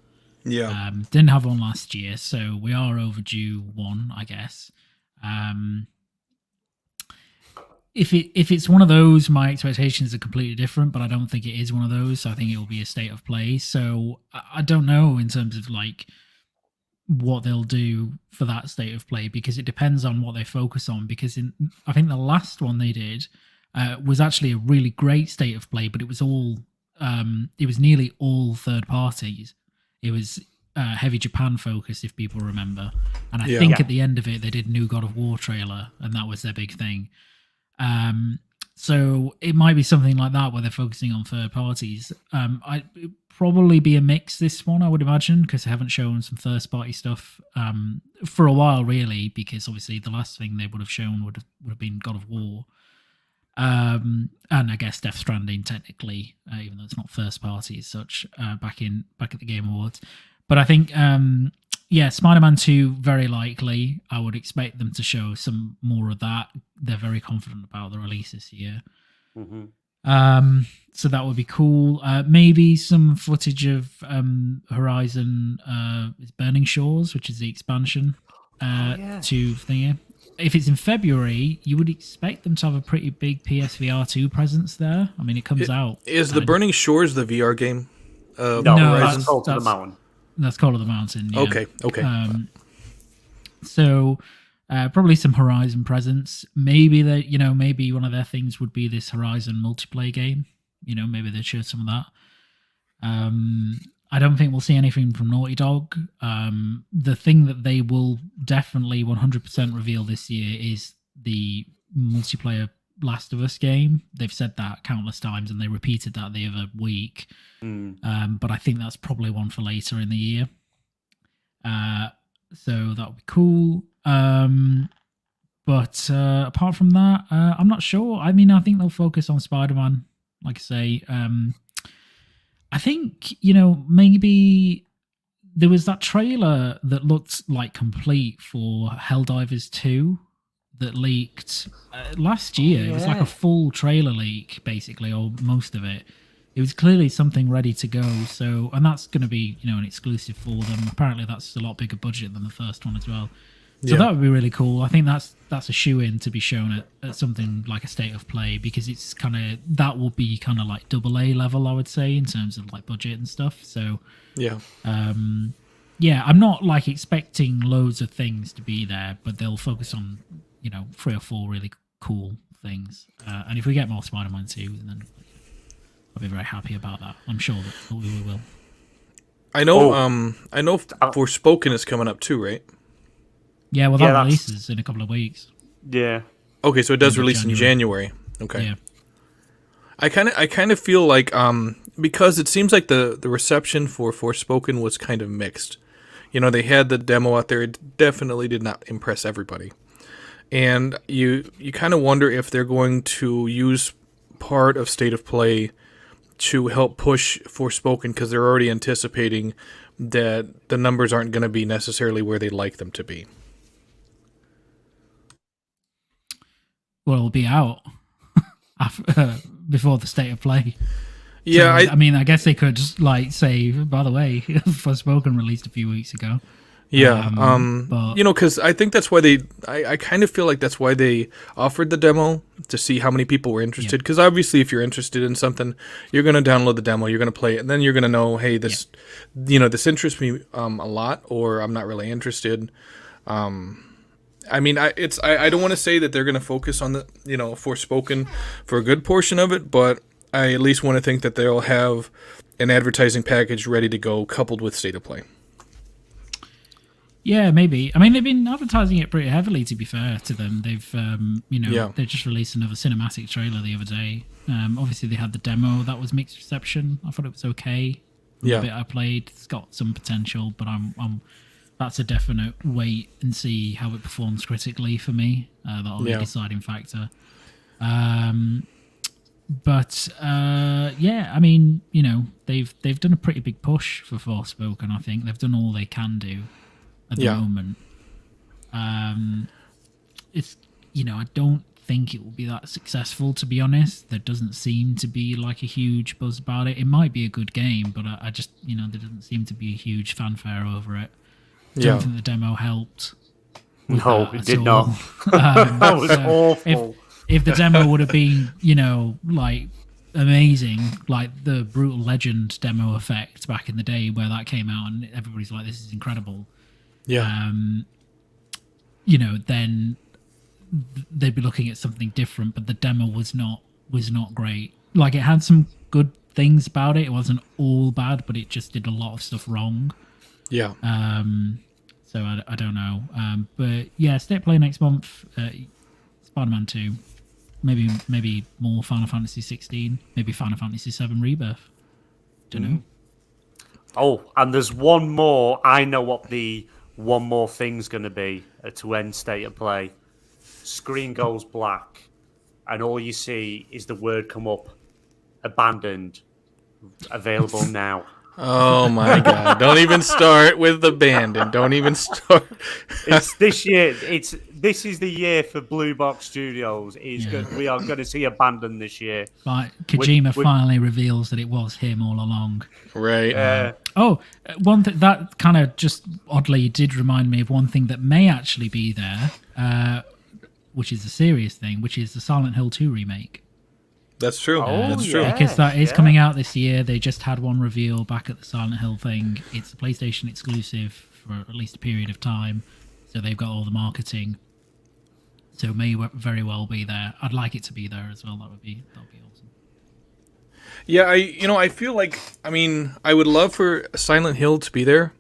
Yeah. Didn't have one last year, so we are overdue one, I guess. If it's one of those, my expectations are completely different, but I don't think it is one of those. So I think it will be a state of play. So I don't know in terms of like what they'll do for that state of play, because it depends on what they focus on. Because I think the last one they did was actually a really great state of play, but it was nearly all third parties. It was heavy Japan focused, if people remember. And I think at the end of it, they did new God of War trailer, and that was their big thing. So it might be something like that where they're focusing on third parties. It'd probably be a mix, this one, I would imagine, because they haven't shown some first party stuff for a while, really, because obviously the last thing they would have shown would have been God of War. And I guess Death Stranding, technically, even though it's not first party as such, back at the Game Awards. But I think, Spider-Man 2, very likely. I would expect them to show some more of that. They're very confident about the release this year. Mm-hmm. So that would be cool. Maybe some footage of Horizon Burning Shores, which is the expansion to thingy. If it's in February, you would expect them to have a pretty big PSVR 2 presence there. I mean, it comes out. Is the Burning Shores the VR game? No, Horizon? that's Call of the Mountain. That's Call of the Mountain, yeah. Okay. So probably some Horizon presence. Maybe maybe one of their things would be this Horizon multiplayer game. Maybe they show some of that. I don't think we'll see anything from Naughty Dog. The thing that they will definitely 100% reveal this year is the multiplayer Last of Us game. They've said that countless times, and they repeated that the other week. But I think that's probably one for later in the year. So that would be cool. But apart from that, I'm not sure. I mean, I think they'll focus on Spider-Man, like I say. I think, maybe there was that trailer that looked like complete for Helldivers 2 that leaked last year. It was like a full trailer leak, basically, or most of it. It was clearly something ready to go. So, and that's going to be, an exclusive for them. Apparently, that's a lot bigger budget than the first one as well. So that would be really cool. I think that's a shoe-in to be shown at something like a state of play, because it's that will be kind of like AA level, I would say, in terms of like budget and stuff. So I'm not like expecting loads of things to be there, but they'll focus on 3 or 4 really cool things. And if we get more Spider-Man 2, then I'll be very happy about that. I'm sure that we will. I know. I know. Forspoken is coming up too, right? Yeah, well, that releases in a couple of weeks. Yeah. Okay, so it does release in January. Okay. Yeah. I kind of feel like because it seems like the reception for Forspoken was kind of mixed. They had the demo out there. It definitely did not impress everybody. And you kind of wonder if they're going to use part of State of Play to help push Forspoken, because they're already anticipating that the numbers aren't going to be necessarily where they'd like them to be. Well, it'll be out before the State of Play. Yeah, so, I mean, I guess they could just say, by the way, Forspoken released a few weeks ago. Yeah, but because I think that's why I kind of feel like that's why they offered the demo to see how many people were interested. Because obviously, if you're interested in something, you're going to download the demo, you're going to play it, and then you're going to know, hey, this, this interests me a lot, or I'm not really interested. I mean, I don't want to say that they're going to focus on the, Forspoken for a good portion of it, but I at least want to think that they'll have an advertising package ready to go, coupled with State of Play. Yeah, maybe. I mean, they've been advertising it pretty heavily, to be fair to them. They've, they just released another cinematic trailer the other day. Obviously, they had the demo. That was mixed reception. I thought it was okay. The bit I played, it's got some potential, but that's a definite wait and see how it performs critically for me. That'll be a deciding factor. I mean, they've done a pretty big push for Forspoken. I think they've done all they can do at the moment. It's I don't think it will be that successful, to be honest. There doesn't seem to be like a huge buzz about it. It might be a good game, but I just there doesn't seem to be a huge fanfare over it. I don't think the demo helped. No, it did not. That was awful. If the demo would have been, like amazing, like the Brutal Legend demo effect back in the day where that came out and everybody's like, this is incredible. Yeah. Then they'd be looking at something different, but the demo was not great. Like, it had some good things about it. It wasn't all bad, but it just did a lot of stuff wrong. Yeah. So I don't know. But yeah, State of Play next month. Spider-Man 2. Maybe more Final Fantasy 16. Maybe Final Fantasy 7 Rebirth. Don't know. Oh, and there's one more. I know what the one more thing's going to be to end State of Play. Screen goes black, and all you see is the word come up: abandoned, available now. Oh my God! Don't even start with abandoned. Don't even start. It's this year. This is the year for Blue Box Studios. We are going to see abandoned this year. But Kojima finally reveals that it was him all along. Right. One thing that kind of just oddly did remind me of one thing that may actually be there, which is a serious thing, which is the Silent Hill 2 remake. That's true. That's true. Because that is coming out this year. They just had one reveal back at the Silent Hill thing. It's a PlayStation exclusive for at least a period of time, so they've got all the marketing. So it may very well be there. I'd like it to be there as well. That would be awesome. Yeah, I feel like, I would love for Silent Hill to be there,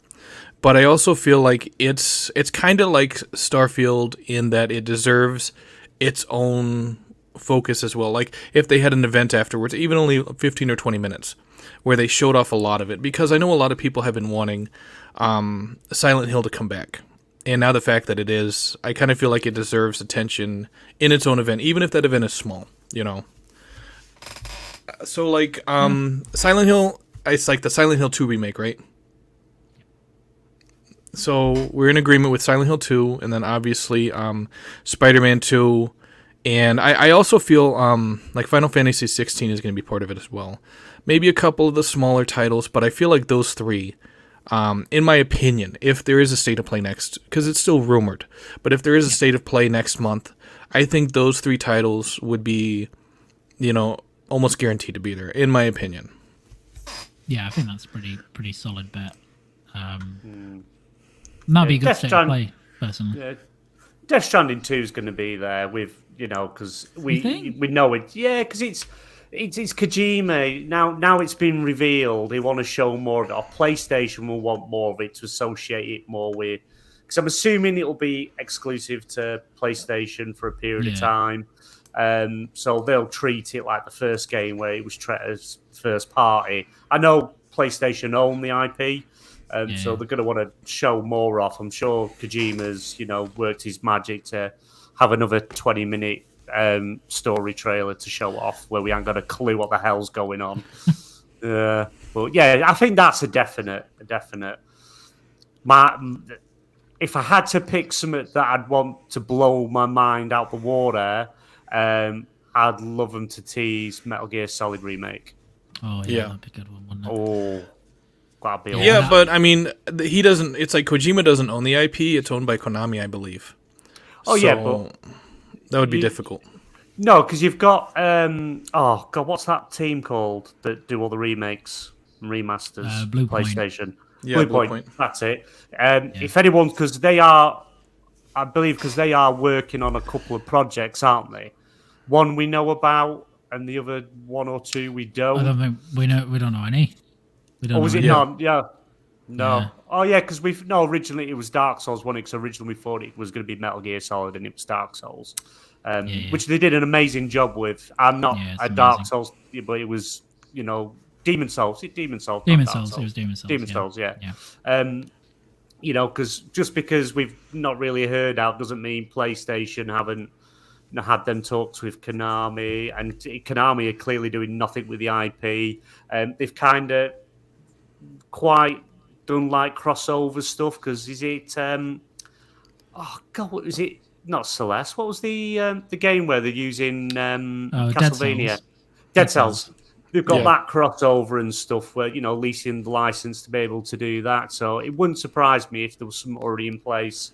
but I also feel like it's kind of like Starfield in that it deserves its own focus as well. Like, if they had an event afterwards, even only 15 or 20 minutes, where they showed off a lot of it, because I know a lot of people have been wanting Silent Hill to come back. And now the fact that it is, I kind of feel like it deserves attention in its own event, even if that event is small, So, like, Silent Hill, it's like the Silent Hill 2 remake, right? So, we're in agreement with Silent Hill 2, and then obviously Spider-Man 2, and I also feel like Final Fantasy 16 is going to be part of it as well. Maybe a couple of the smaller titles, but I feel like those three, in my opinion, if there is a State of Play next, because it's still rumored, but if there is a State of Play next month, I think those three titles would be, almost guaranteed to be there, in my opinion. Yeah, I think that's a pretty solid bet. That'd be a good State of Play, personally. Yeah. Death Stranding 2 is going to be there with, because we know it. Yeah, because it's Kojima. Now it's been revealed. They want to show more of it. Or PlayStation will want more of it to associate it more with. Because I'm assuming it will be exclusive to PlayStation for a period of time. So they'll treat it like the first game where it was treated as first party. I know PlayStation own the IP. So they're going to want to show more off. I'm sure Kojima's, worked his magic to have another 20-minute story trailer to show off where we ain't got a clue what the hell's going on. But yeah, I think that's a definite. If I had to pick something that I'd want to blow my mind out the water, I'd love them to tease Metal Gear Solid Remake. Oh yeah, that'd be a good one, wouldn't it? Oh. quite a bit. Yeah, but I mean, he doesn't. It's like Kojima doesn't own the IP. It's owned by Konami, I believe. Oh, yeah, but that would be difficult. No, because you've got oh god, what's that team called that do all the remakes and remasters? Blue Point. PlayStation. Yeah, Blue Point. That's it. If anyone, because they are, I believe, because they are working on a couple of projects, aren't they? One we know about, and the other one or two we don't. I don't think we know. We don't know any. We don't Or was know it any. not? Yeah. No. Yeah. Oh yeah, because originally it was Dark Souls 1, because originally we thought it was going to be Metal Gear Solid, and it was Dark Souls. Which they did an amazing job with. I'm not a Dark Souls, but it was, Demon Souls. Demon Souls. It was Demon Souls. Demon Souls, yeah. Because just because we've not really heard out doesn't mean PlayStation haven't had them talks with Konami, and Konami are clearly doing nothing with the IP. They've kind of quite done like crossover stuff, because is it? What was it? Not Celeste. What was the game where they're using Castlevania? Dead Cells. They've got that crossover and stuff where, leasing the license to be able to do that. So it wouldn't surprise me if there was some already in place.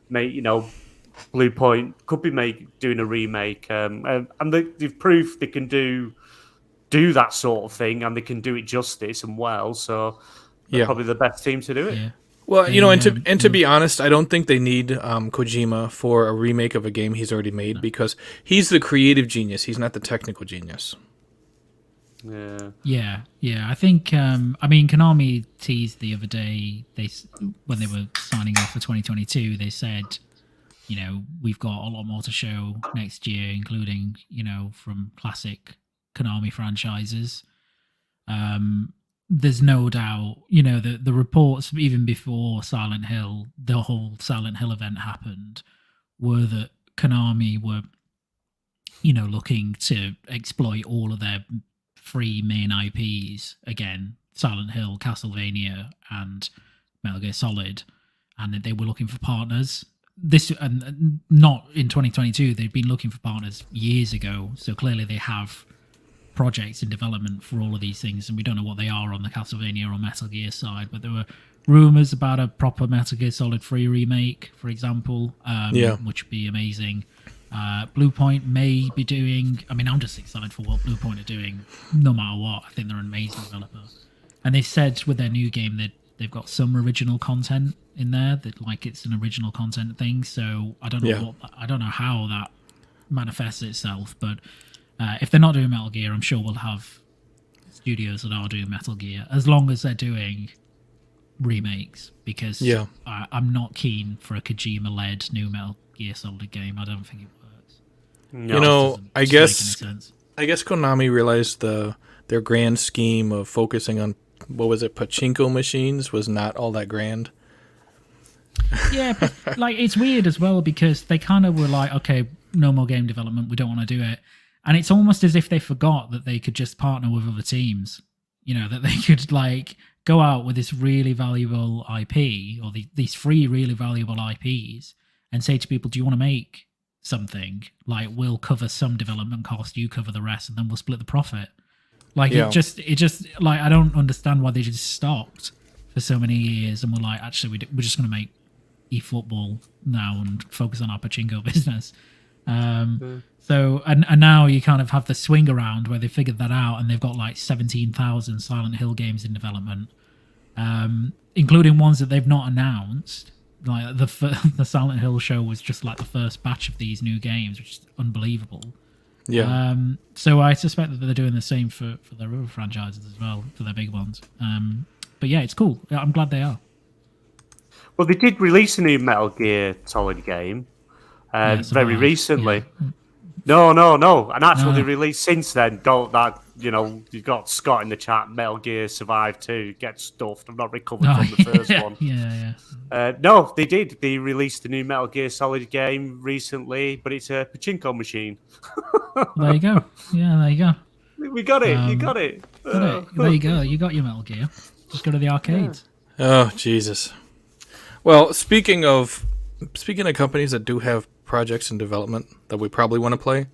Blue Point could be doing a remake. And they've proved they can do that sort of thing, and they can do it justice and well. So they're probably the best team to do it. Yeah. Well, and to be honest, I don't think they need Kojima for a remake of a game he's already made, because he's the creative genius. He's not the technical genius. Yeah. I think. Konami teased the other day. When they were signing off for 2022, they said, we've got a lot more to show next year, including from classic Konami franchises. There's no doubt, the reports even before Silent Hill, the whole Silent Hill event happened, were that Konami were, looking to exploit all of their three main IPs again: Silent Hill, Castlevania, and Metal Gear Solid, and that they were looking for partners. This, and not in 2022, they'd been looking for partners years ago, so clearly they have projects in development for all of these things, and we don't know what they are on the Castlevania or Metal Gear side, but there were rumours about a proper Metal Gear Solid 3 remake, for example, which would be amazing. Blue Point may be doing, I'm just excited for what Blue Point are doing, no matter what. I think they're an amazing developer. And they said with their new game that they've got some original content in there, that like it's an original content thing, so I don't know I don't know how that manifests itself, but if they're not doing Metal Gear, I'm sure we'll have studios that are doing Metal Gear, as long as they're doing remakes, because I'm not keen for a Kojima-led new Metal Gear Solid game. I don't think it works. No, I guess Konami realized their grand scheme of focusing on, what was it, pachinko machines was not all that grand. Yeah, but it's weird as well, because they kind of were like, okay, no more game development, we don't want to do it. And it's almost as if they forgot that they could just partner with other teams. That they could go out with this really valuable IP, or these three really valuable IPs, and say to people, do you want to make something? We'll cover some development cost, you cover the rest, and then we'll split the profit. It just I don't understand why they just stopped for so many years and were like, actually, we're just going to make eFootball now and focus on our pachinko business. So, and now you kind of have the swing around where they figured that out, and they've got 17,000 Silent Hill games in development, including ones that they've not announced. The Silent Hill show was just the first batch of these new games, which is unbelievable. Yeah. So I suspect that they're doing the same for their other franchises as well, for their big ones. But yeah, it's cool. I'm glad they are. Well, they did release a new Metal Gear Solid game very recently. Yeah. No. And actually, released since then. You've got Scott in the chat. Metal Gear Survive 2 gets stuffed. I've not recovered from the first one. Yeah. No, they did. They released a new Metal Gear Solid game recently, but it's a pachinko machine. There you go. Yeah, there you go. We got it. You got it. There you go. You got your Metal Gear. Just go to the arcades. Oh, Jesus. Well, speaking of companies that do have projects in development that we probably want to play,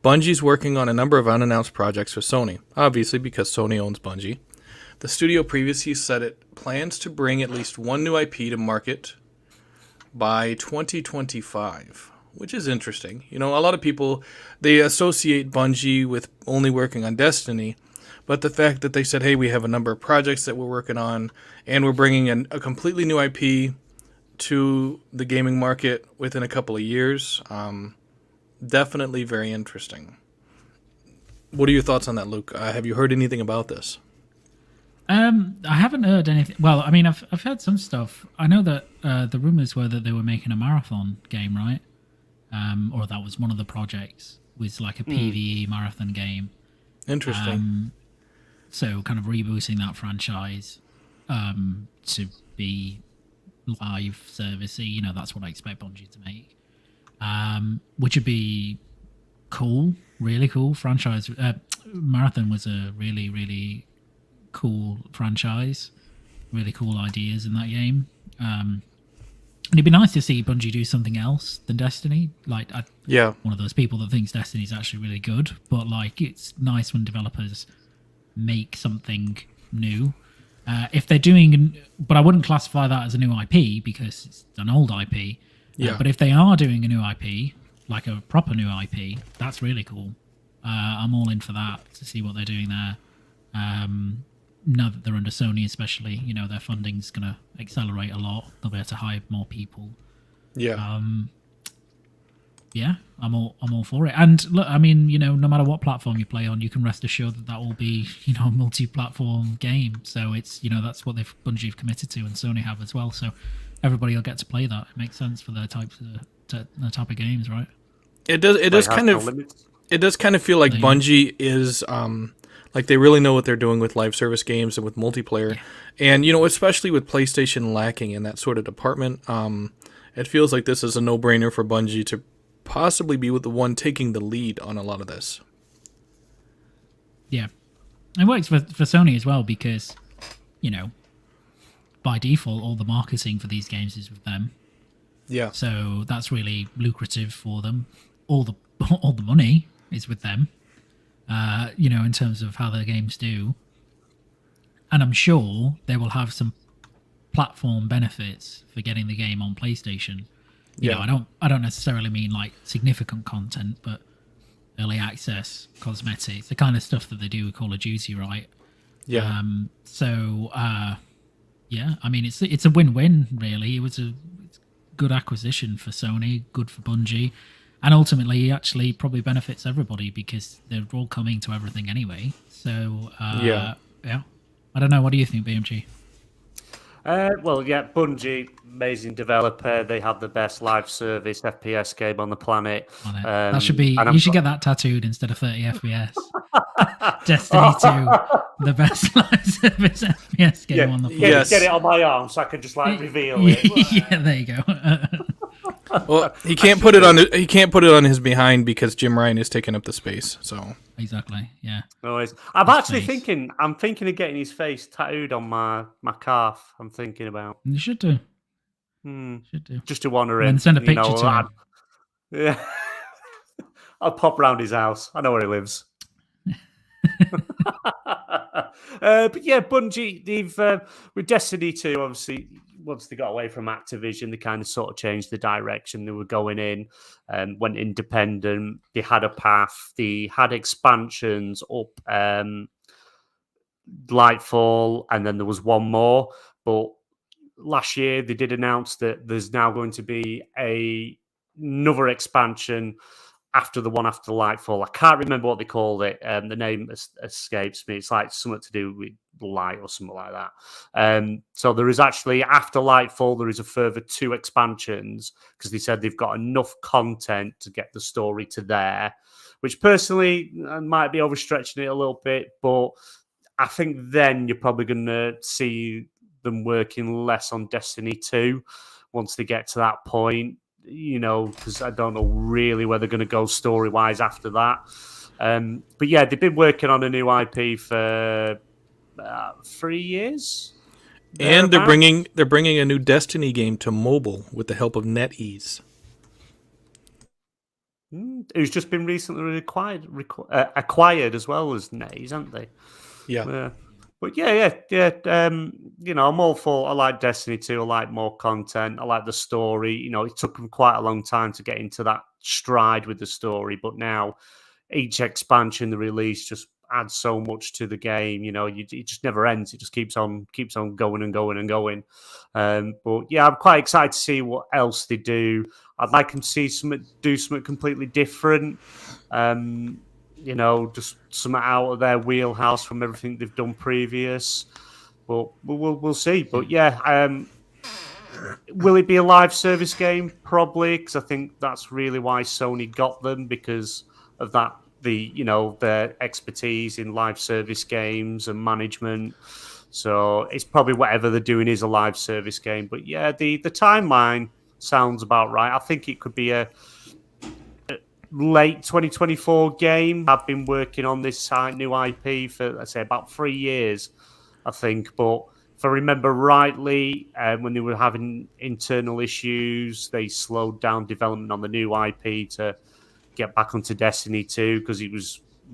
Bungie's working on a number of unannounced projects for Sony, obviously because Sony owns Bungie. The studio previously said it plans to bring at least one new IP to market by 2025, which is interesting. You know, a lot of people, they associate Bungie with only working on Destiny, but the fact that they said, hey, we have a number of projects that we're working on, and we're bringing a completely new IP to the gaming market within a couple of years, definitely very interesting. What are your thoughts on that, Luke? Have you heard anything about this? I haven't heard anything. Well, I mean, I've heard some stuff. I know that the rumors were that they were making a marathon game, right? Or that was one of the projects, was like a PvE marathon game. Interesting. So kind of rebooting that franchise to be live servicey. You know, that's what I expect Bungie to make. Which would be cool, really cool franchise. Marathon was a really, really cool franchise, really cool ideas in that game. And it'd be nice to see Bungie do something else than Destiny. Like, one of those people that thinks Destiny's actually really good, but like, it's nice when developers make something new. If they're doing, but I wouldn't classify that as a new IP because it's an old IP. But if they are doing a new IP, like a proper new IP, that's really cool. I'm all in for that, to see what they're doing there. Now that they're under Sony, especially, you know, their funding's going to accelerate a lot. They'll be able to hire more people. I'm all for it. And look, I mean, you know, no matter what platform you play on, you can rest assured that will be, you know, a multi-platform game. So it's, you know, that's what Bungie have committed to, and Sony have as well. So everybody will get to play that. It makes sense for their type of games, right? It does kind of feel like Bungie is like they really know what they're doing with live service games and with multiplayer. And, you know, especially with PlayStation lacking in that sort of department, it feels like this is a no-brainer for Bungie to possibly be with the one taking the lead on a lot of this. Yeah. It works for Sony as well because, you know, by default, all the marketing for these games is with them. Yeah. So that's really lucrative for them. All the money is with them. You know, in terms of how their games do. And I'm sure they will have some platform benefits for getting the game on PlayStation. You know, I don't necessarily mean like significant content, but early access, cosmetics, the kind of stuff that they do with Call of Duty, right? Yeah. I mean, it's a win-win, really. It was a good acquisition for Sony, good for Bungie. And ultimately, it actually probably benefits everybody because they're all coming to everything anyway. So, I don't know. What do you think, BMG? Bungie, amazing developer. They have the best live service FPS game on the planet. That should be. You should get that tattooed instead of 30 FPS. Destiny 2, the best live service FPS game on the planet. Get it on my arm so I can just like reveal it. Yeah, there you go. Well, he can't put it on his behind because Jim Ryan is taking up the space. So exactly, yeah. Always. I'm thinking of getting his face tattooed on my calf. I'm thinking about. You should do. Should do. Just to honour him. And send a picture to him. Yeah. I'll pop round his house. I know where he lives. But yeah, Bungie, they've with Destiny 2, obviously, once they got away from Activision, they kind of sort of changed the direction they were going in, went independent. They had a path. They had expansions up Lightfall, and then there was one more. But last year, they did announce that there's now going to be another expansion after the one after Lightfall. I can't remember what they called it. The name escapes me. It's like something to do with light or something like that. So there is actually, after Lightfall, there is a further 2 expansions because they said they've got enough content to get the story to there, which personally might be overstretching it a little bit, but I think then you're probably going to see them working less on Destiny 2 once they get to that point. You know, because I don't know really where they're going to go story-wise after that. But yeah, they've been working on a new IP for 3 years. And they're bringing a new Destiny game to mobile with the help of NetEase. Who's just been recently acquired as well as NetEase, haven't they? Yeah. But yeah. I'm all for. I like Destiny 2. I like more content. I like the story. It took them quite a long time to get into that stride with the story, but now each expansion the release just adds so much to the game. It just never ends. It just keeps on going and going and going. But yeah, I'm quite excited to see what else they do. I'd like them to do something completely different. Just something out of their wheelhouse from everything they've done previous. But we'll see. But yeah, will it be a live service game? Probably, because I think that's really why Sony got them, because of that, their expertise in live service games and management. So it's probably whatever they're doing is a live service game. But yeah, the timeline sounds about right. I think it could be a late 2024 game. I've been working on this new IP for, let's say, about 3 years, I think. But if I remember rightly, when they were having internal issues, they slowed down development on the new IP to get back onto Destiny 2 because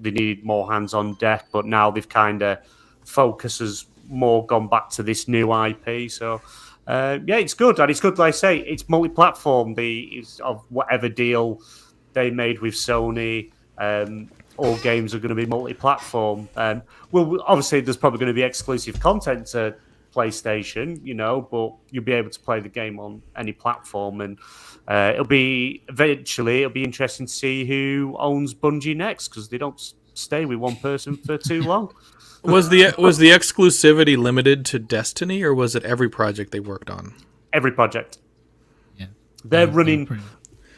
they needed more hands on deck. But now they've kind of focus has more gone back to this new IP. So it's good, and it's good. Like I say, it's multi-platform. Of whatever deal they made with Sony, all games are going to be multi-platform. Well, obviously, there's probably going to be exclusive content to PlayStation, but you'll be able to play the game on any platform, and it'll be interesting to see who owns Bungie next, because they don't stay with one person for too long. Was the exclusivity limited to Destiny, or was it every project they worked on? Every project.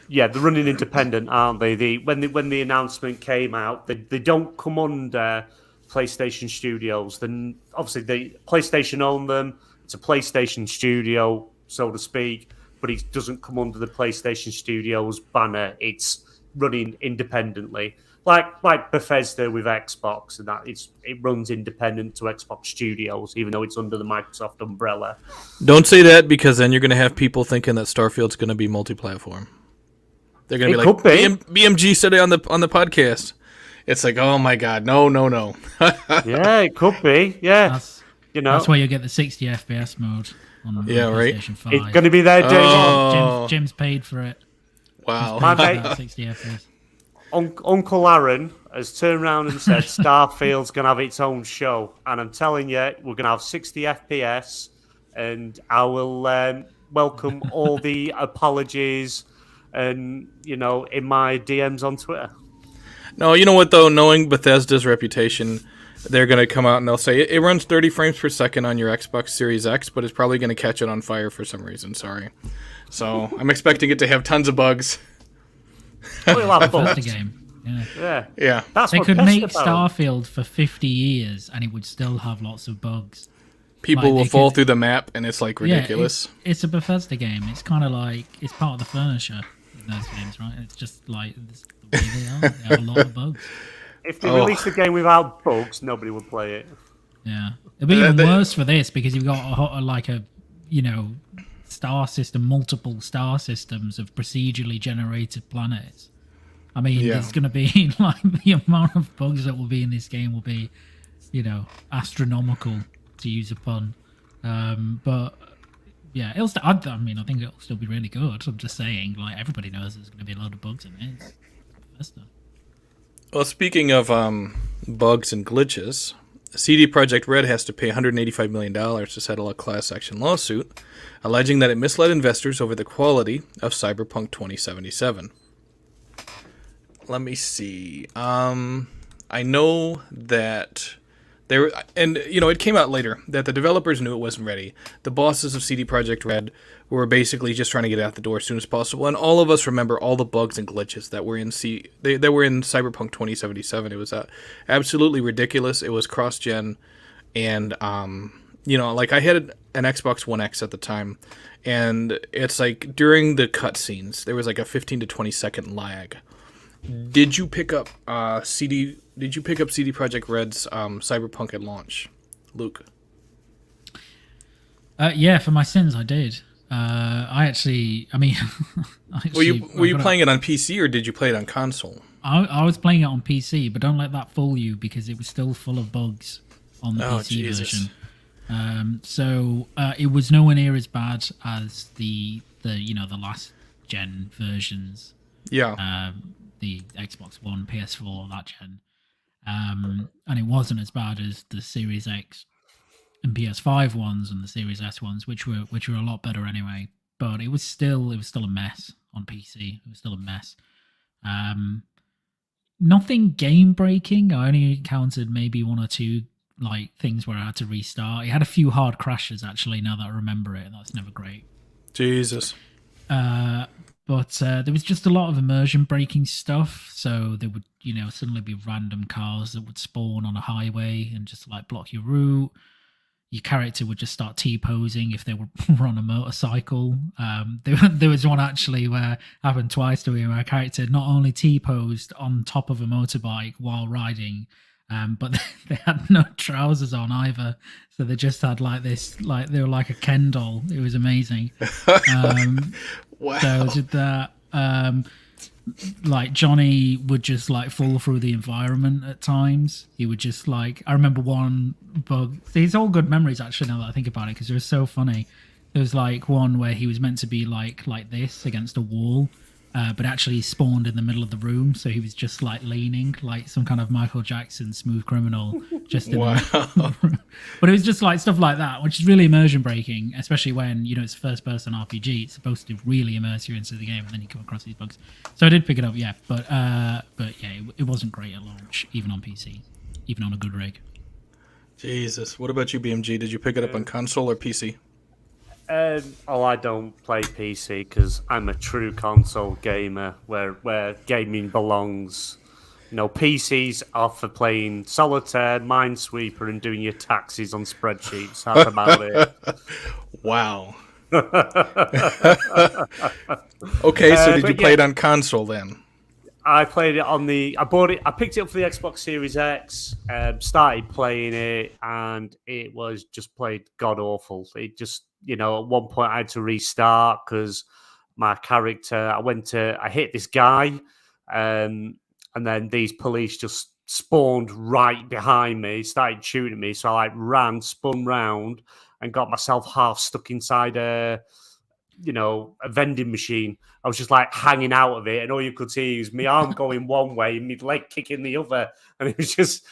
Yeah, they're running independent, aren't they? When the announcement came out, they don't come under PlayStation Studios. Then obviously PlayStation own them. It's a PlayStation studio, so to speak, but it doesn't come under the PlayStation Studios banner. It's running independently, like Bethesda with Xbox, and that it runs independent to Xbox Studios, even though it's under the Microsoft umbrella. Don't say that, because then you're going to have people thinking that Starfield's going to be multi-platform. They're going to be like, BMG said it on the podcast. It's like, oh my god, no. Yeah, it could be. Yeah, that's where you get the 60 FPS mode on PlayStation 5. It's going to be there day one. Jim's paid for it. Wow, my mate, 60 FPS. Uncle Aaron has turned around and said Starfield's going to have its own show, and I'm telling you, we're going to have 60 FPS, and I will welcome all the apologies, and in my DMs on Twitter. No, you know what, though? Knowing Bethesda's reputation, they're going to come out and they'll say, it runs 30 frames per second on your Xbox Series X, but it's probably going to catch it on fire for some reason. Sorry. So I'm expecting it to have tons of bugs. Bethesda game. Yeah. They could make Starfield for 50 years and it would still have lots of bugs. People will fall through the map, and it's like ridiculous. Yeah, it's a Bethesda game. It's kind of like it's part of the furniture in those games, right? It's just like the way they are. They have a lot of bugs. If they released the game without bugs, nobody would play it. Yeah, it'd be even worse for this, because you've got a star system, multiple star systems of procedurally generated planets. I mean, there's going to be like the amount of bugs that will be in this game will be, astronomical, to use a pun. But yeah, I think it'll still be really good. I'm just saying, like, everybody knows there's going to be a lot of bugs in it. It's Bethesda. Well, speaking of bugs and glitches, CD Projekt Red has to pay $185 million to settle a class action lawsuit, alleging that it misled investors over the quality of Cyberpunk 2077. Let me see. I know that it came out later that the developers knew it wasn't ready. The bosses of CD Projekt Red were basically just trying to get it out the door as soon as possible, and all of us remember all the bugs and glitches that were in Cyberpunk 2077. It was absolutely ridiculous. It was cross-gen, and I had an Xbox One X at the time, and it's like during the cutscenes there was like a 15 to 20 second lag. Did you pick up CD Projekt Red's Cyberpunk at launch, Luke? Yeah, for my sins, I did. Were you playing it on PC, or did you play it on console? I was playing it on PC, but don't let that fool you, because it was still full of bugs on the PC Jesus. version. So it was nowhere near as bad as the last gen versions. Yeah. The Xbox One, PS4, that gen. And it wasn't as bad as the Series X and PS5 ones and the Series S ones, which were a lot better anyway. But it was still a mess on PC. It was still a mess. Nothing game breaking. I only encountered maybe one or two like things where I had to restart. It had a few hard crashes actually. Now that I remember it, that's never great. Jesus. But there was just a lot of immersion breaking stuff. So there would, suddenly be random cars that would spawn on a highway and just like block your route. Your character would just start T-posing if they were on a motorcycle. There was one actually where happened twice to me where a character not only T-posed on top of a motorbike while riding, but they had no trousers on either. So they just had like this, like they were like a Ken doll. It was amazing. Wow. So did that. Like Johnny would just like fall through the environment at times. He would just like, I remember one bug. These all good memories actually now that I think about it because it was so funny. There was like one where he was meant to be like this against a wall, but actually he spawned in the middle of the room, so he was just like leaning like some kind of Michael Jackson Smooth Criminal just in the room. But it was just like stuff like that, which is really immersion breaking, especially when it's a first person RPG. It's supposed to really immerse you into the game, and then you come across these bugs. So I did pick it up, yeah, but yeah, it wasn't great at launch, even on PC, even on a good rig. Jesus. What about you, BMG? Did you pick it up on console or PC? I don't play PC because I'm a true console gamer where gaming belongs. PCs are for playing solitaire, Minesweeper, and doing your taxes on spreadsheets. That's about it. Wow. Okay, so did you play it on console then? I played it on I picked it up for the Xbox Series X, started playing it, and it was just played god awful. It just, at one point I had to restart because my character, I hit this guy, and then these police just spawned right behind me, started shooting me. So I ran, spun round, and got myself half stuck inside a vending machine. I was just like hanging out of it, and all you could see was my arm going one way and my leg kicking the other, and it was just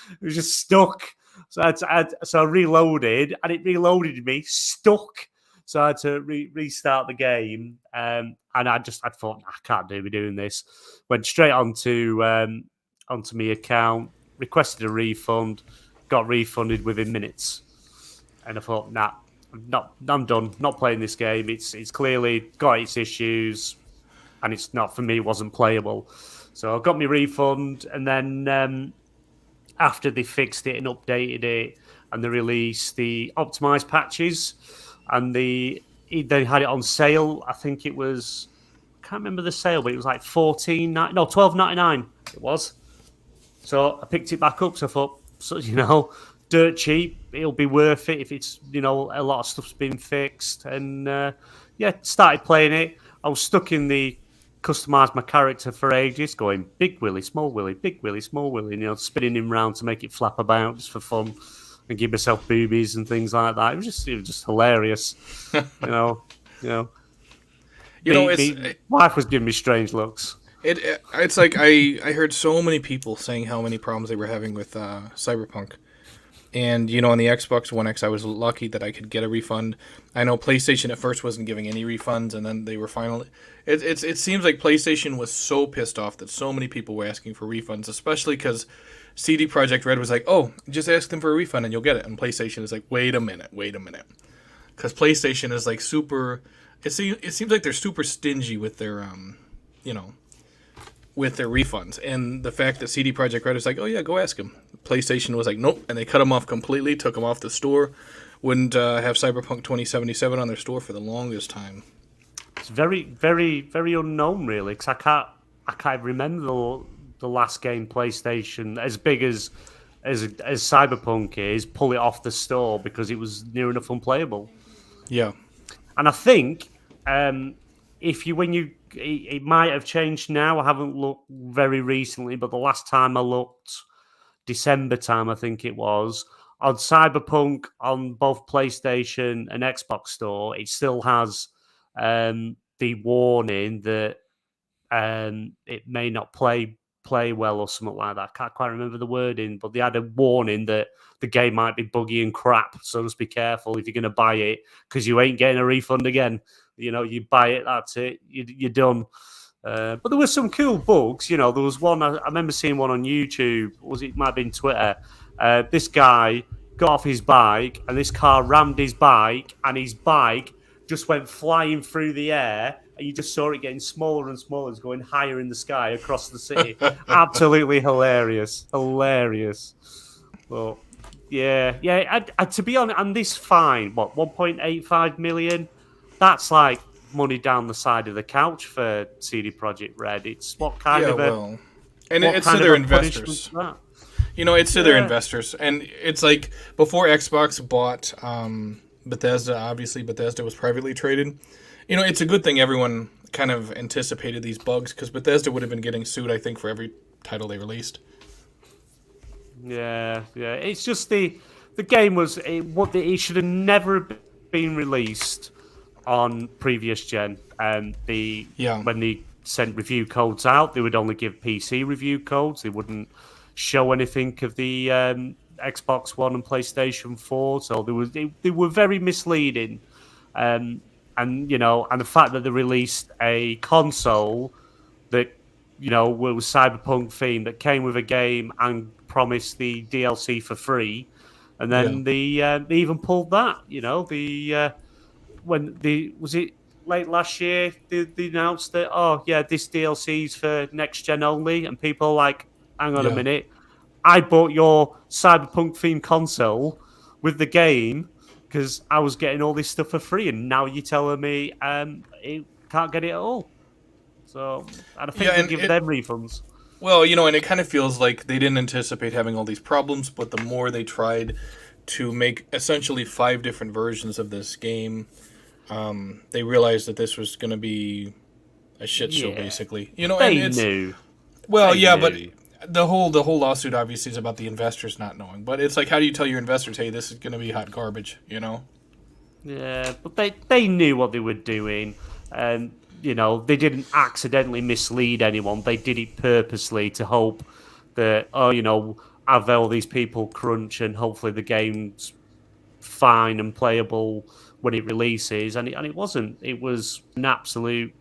stuck. So I reloaded, and it reloaded me stuck. So I had to restart the game, and I thought I can't be doing this. Went straight onto my account, requested a refund, got refunded within minutes, and I thought, nah. I'm done. Not playing this game. It's clearly got its issues, and it's not for me. It wasn't playable. So I got my refund, and then after they fixed it and updated it, and they released the optimized patches, and they had it on sale. I think it was, I can't remember the sale, but it was like $12.99. It was. So I picked it back up. So I thought, dirt cheap, it'll be worth it if it's, a lot of stuff's been fixed. And started playing it. I was stuck in the customise my character for ages, going Big Willie, Small Willie, Big Willie, Small Willie, spinning him round to make it flap about just for fun and give myself boobies and things like that. It was just hilarious. Wife was giving me strange looks. It's like I heard so many people saying how many problems they were having with Cyberpunk. And, on the Xbox One X, I was lucky that I could get a refund. I know PlayStation at first wasn't giving any refunds, and then they were finally... It seems like PlayStation was so pissed off that so many people were asking for refunds, especially because CD Projekt Red was like, oh, just ask them for a refund and you'll get it. And PlayStation is like, wait a minute. Because PlayStation is like super... It seems like they're super stingy with their, with their refunds. And the fact that CD Projekt Red is like, oh yeah, go ask them. PlayStation was like, nope, and they cut them off completely, took them off the store, wouldn't have Cyberpunk 2077 on their store for the longest time. It's very, very, very unknown, really, because I can't remember the last game PlayStation, as big as Cyberpunk is, pull it off the store because it was near enough unplayable. Yeah. And I think it might have changed now. I haven't looked very recently, but the last time I looked, December time, I think it was, on Cyberpunk on both PlayStation and Xbox Store, it still has the warning that it may not play well or something like that. I can't quite remember the wording, but they had a warning that the game might be buggy and crap. So just be careful if you're going to buy it, because you ain't getting a refund again. You buy it, that's it. You're done. But there were some cool bugs. There was one, I remember seeing one on YouTube. It might have been Twitter. This guy got off his bike and this car rammed his bike, and his bike just went flying through the air, and you just saw it getting smaller and smaller, it's going higher in the sky across the city. Absolutely hilarious. Well, yeah. To be honest, and this fine, 1.85 million? That's like money down the side of the couch for CD Projekt Red. It's what kind of a... And it's to their investors. It's to their investors. And it's like, before Xbox bought Bethesda, obviously Bethesda was privately traded. It's a good thing everyone kind of anticipated these bugs, because Bethesda would have been getting sued, I think, for every title they released. Yeah. It's just the game was... It should have never been released on previous gen. When they sent review codes out, they would only give PC review codes. They wouldn't show anything of the Xbox One and PlayStation 4. So they were very misleading. And the fact that they released a console that was Cyberpunk themed, that came with a game and promised the DLC for free, and then they even pulled that. Was it late last year they announced that this DLC's for next gen only, and people are like, hang on a minute, I bought your Cyberpunk themed console with the game because I was getting all this stuff for free, and now you're telling me it can't get it at all. So I think they give them refunds. Well, and it kind of feels like they didn't anticipate having all these problems, but the more they tried to make essentially 5 different versions of this game, they realized that this was going to be a shit show, basically. They knew. Well, they knew. But the whole lawsuit obviously is about the investors not knowing. But it's like, how do you tell your investors, hey, this is going to be hot garbage? Yeah, but they knew what they were doing, and they didn't accidentally mislead anyone. They did it purposely to hope that have all these people crunch, and hopefully the game's fine and playable when it releases, and it wasn't. It was an absolute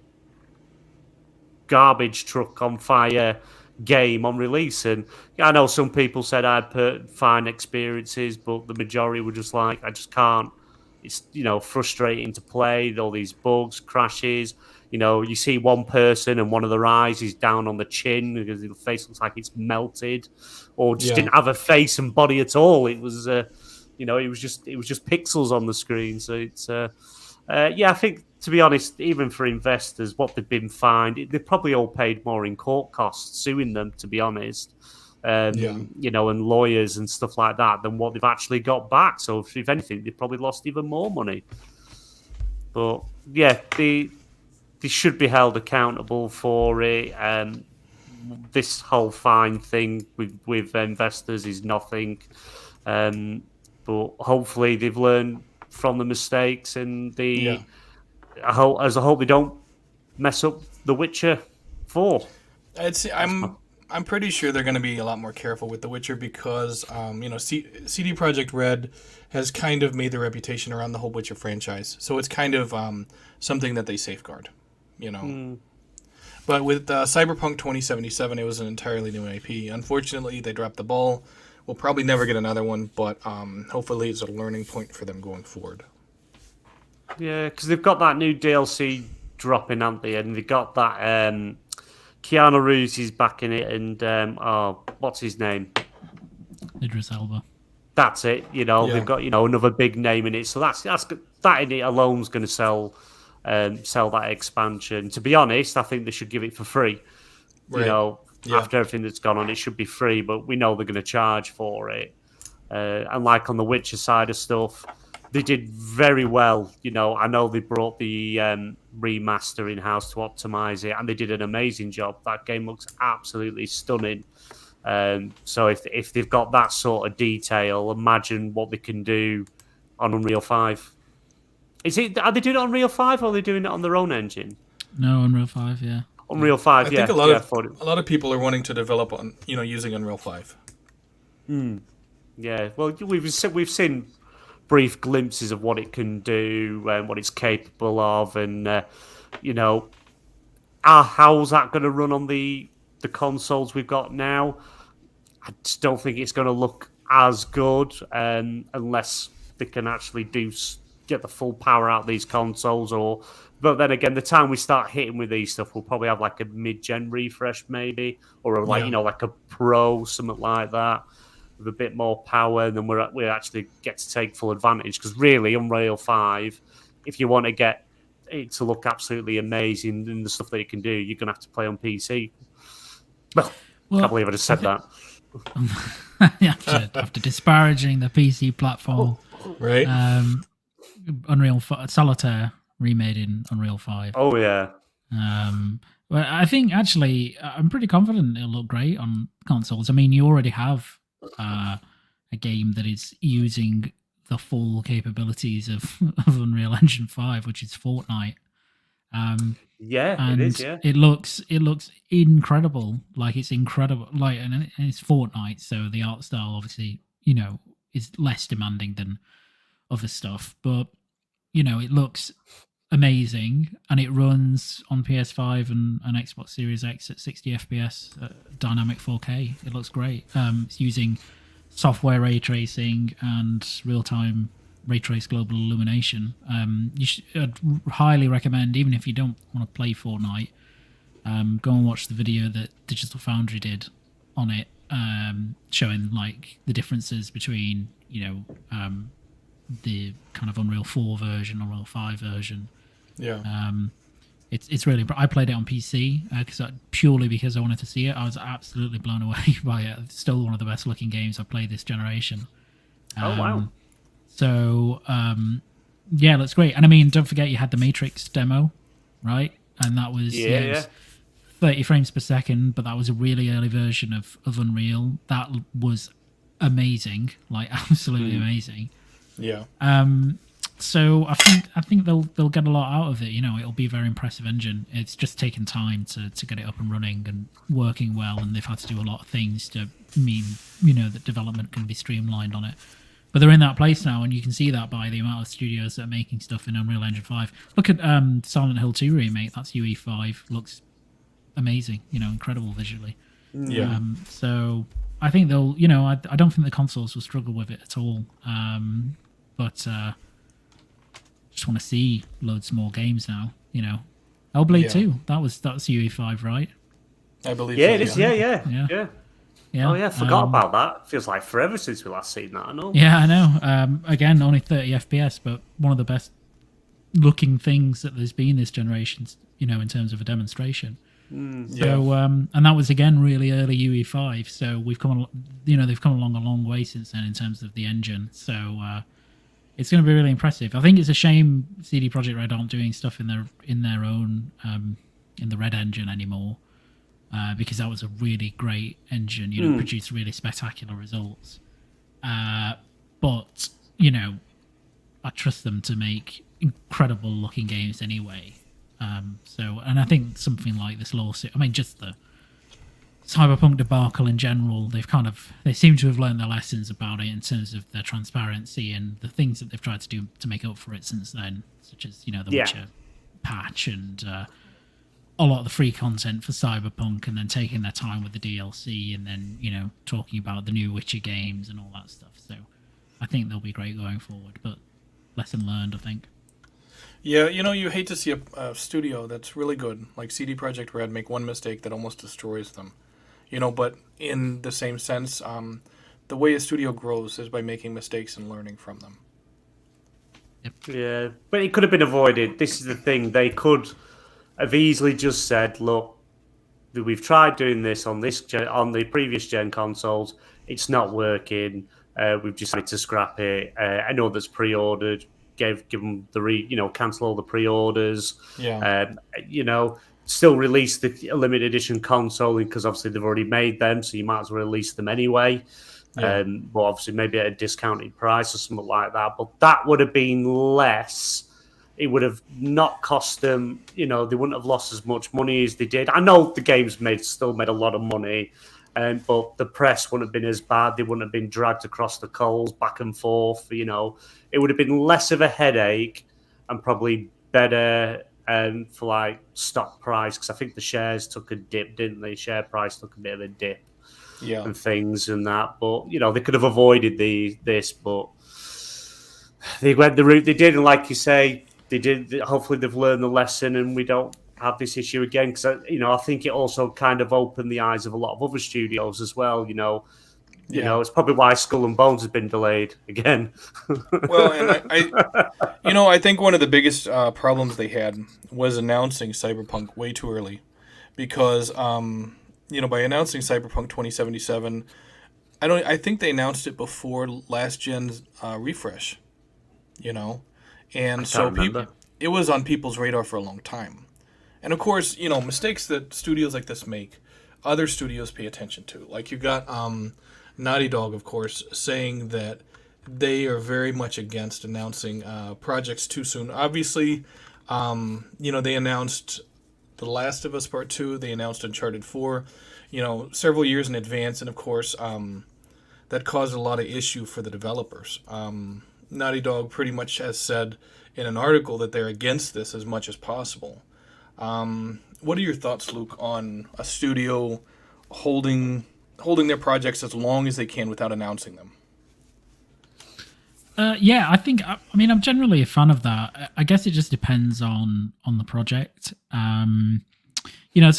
garbage truck on fire game on release. And I know some people said I had fine experiences, but the majority were just like, I just can't. It's frustrating to play, all these bugs, crashes. You see one person and one of their eyes is down on the chin because the face looks like it's melted, or just didn't have a face and body at all. It was it was just pixels on the screen. So it's I think, to be honest, even for investors, what they've been fined, they probably all paid more in court costs suing them, to be honest. And lawyers and stuff like that, than what they've actually got back. So if anything, they probably lost even more money. But they should be held accountable for it. This whole fine thing with investors is nothing. But hopefully they've learned from the mistakes, and I hope they don't mess up The Witcher 4. I'm pretty sure they're going to be a lot more careful with The Witcher, because CD Projekt Red has kind of made their reputation around the whole Witcher franchise, so it's kind of something that they safeguard. But with Cyberpunk 2077, it was an entirely new IP. Unfortunately, they dropped the ball. We'll probably never get another one, but hopefully it's a learning point for them going forward. Yeah, because they've got that new DLC dropping, haven't they? And they got that Keanu Reeves is back in it, and what's his name? Idris Elba. That's it. They've got another big name in it, so that's that in it alone is going to sell that expansion. To be honest, I think they should give it for free. Right. After everything that's gone on, it should be free, but we know they're going to charge for it. And like on the Witcher side of stuff, they did very well. I know they brought the remaster in-house to optimize it, and they did an amazing job. That game looks absolutely stunning. So if they've got that sort of detail, imagine what they can do on Unreal 5. Are they doing it on Unreal 5 or are they doing it on their own engine? No, Unreal 5, yeah. Unreal 5, I yeah. think a lot of people are wanting to develop on using Unreal 5. Yeah, well, we've seen brief glimpses of what it can do and what it's capable of, and how's that going to run on the consoles we've got now? I just don't think it's going to look as good unless they can actually get the full power out of these consoles. But then again, the time we start hitting with these stuff, we'll probably have like a mid-gen refresh maybe, or like a Pro, something like that, with a bit more power, and then we actually get to take full advantage. Because really, Unreal 5, if you want to get it to look absolutely amazing and the stuff that it can do, you're going to have to play on PC. Well, can't believe I just said that. After disparaging the PC platform, right? Unreal Solitaire remade in Unreal 5. Oh yeah. Well, I think actually I'm pretty confident it'll look great on consoles. I mean, you already have a game that is using the full capabilities of Unreal Engine 5, which is Fortnite. And it is. Yeah, it looks incredible. Like it's incredible. Like and it's Fortnite, so the art style obviously is less demanding than other stuff, but it looks amazing, and it runs on PS5 and Xbox Series X at 60 FPS, dynamic 4K. It looks great. It's using software ray tracing and real-time ray trace global illumination. I'd highly recommend, even if you don't want to play Fortnite, go and watch the video that Digital Foundry did on it, showing like the differences between the kind of Unreal 4 version, Unreal 5 version. Yeah. It's really. I played it on PC purely because I wanted to see it. I was absolutely blown away by it. It's still one of the best looking games I've played this generation. Oh wow! So yeah, that's great. And I mean, don't forget you had the Matrix demo, right? And that was 30 frames per second, but that was a really early version of Unreal. That was amazing, like absolutely amazing. Yeah. So I think they'll get a lot out of it. It'll be a very impressive engine. It's just taken time to get it up and running and working well, and they've had to do a lot of things to mean that development can be streamlined on it. But they're in that place now, and you can see that by the amount of studios that are making stuff in Unreal Engine 5. Look at Silent Hill 2 remake. That's UE5. Looks amazing. Incredible visually. Yeah. So I think they'll. I don't think the consoles will struggle with it at all. But just want to see loads more games now. Hellblade 2. That's UE5, right? I believe. Yeah, so, it is. Yeah. Oh yeah, forgot about that. Feels like forever since we last seen that. I know. Yeah, I know. Again, only 30 FPS, but one of the best looking things that there's been this generation. In terms of a demonstration. So, and that was again really early UE5. So we've come, they've come along a long way since then in terms of the engine. So it's going to be really impressive. I think it's a shame CD Projekt Red aren't doing stuff in their own in the Red engine anymore, because that was a really great engine. Produced really spectacular results. But I trust them to make incredible looking games anyway. And I think something like this lawsuit, I mean, just the Cyberpunk debacle in general, they seem to have learned their lessons about it in terms of their transparency and the things that they've tried to do to make up for it since then, such as, the Witcher patch and a lot of the free content for Cyberpunk, and then taking their time with the DLC, and then, talking about the new Witcher games and all that stuff. So I think they'll be great going forward, but lesson learned, I think. Yeah, you hate to see a studio that's really good, like CD Projekt Red, make one mistake that almost destroys them. But in the same sense, the way a studio grows is by making mistakes and learning from them. Yep. Yeah, but it could have been avoided. This is the thing. They could have easily just said, look, we've tried doing this on the previous gen consoles. It's not working. We've decided to scrap it. I know that's pre-ordered. Give them the cancel all the pre-orders. Yeah. still release the limited edition console because obviously they've already made them, so you might as well release them anyway. Yeah. But obviously maybe at a discounted price or something like that. But that would have been less. It would have not cost them, they wouldn't have lost as much money as they did. I know the games still made a lot of money, but the press wouldn't have been as bad. They wouldn't have been dragged across the coals back and forth. It would have been less of a headache and probably better for like stock price, because I think the shares took a dip, didn't they? Share price took a bit of a dip, and things and that. But they could have avoided this, but they went the route they did, and like you say, they did. Hopefully, they've learned the lesson, and we don't have this issue again. Because I think it also kind of opened the eyes of a lot of other studios as well. It's probably why Skull and Bones has been delayed again. Well, and I think one of the biggest problems they had was announcing Cyberpunk way too early, because by announcing Cyberpunk 2077, I think they announced it before last gen's refresh, and so it was on people's radar for a long time. And of course, mistakes that studios like this make, other studios pay attention to. Like you got Naughty Dog, of course, saying that they are very much against announcing projects too soon. Obviously, they announced The Last of Us Part 2, they announced Uncharted 4, several years in advance, and of course, that caused a lot of issue for the developers. Naughty Dog pretty much has said in an article that they're against this as much as possible. What are your thoughts, Luke, on a studio holding their projects as long as they can without announcing them? I think. I'm generally a fan of that. I guess it just depends on the project. Some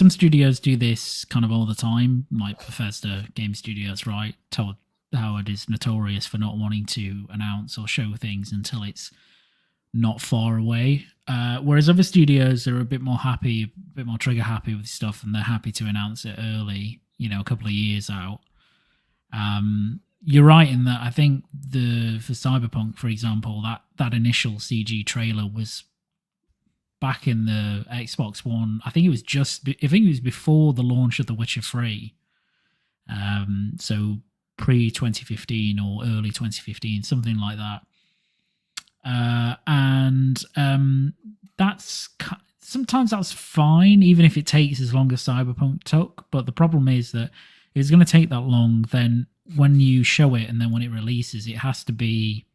studios do this kind of all the time, like Bethesda Game Studios, right? Todd Howard is notorious for not wanting to announce or show things until it's not far away. Whereas other studios are a bit more trigger happy with stuff, and they're happy to announce it early, a couple of years out. You're right in that I think for Cyberpunk, for example, that initial CG trailer was back in the Xbox One. I think it was before the launch of The Witcher 3. So pre-2015 or early 2015, something like that. Sometimes that's fine, even if it takes as long as Cyberpunk took. But the problem is that if it's going to take that long, then when you show it and then when it releases, it has to be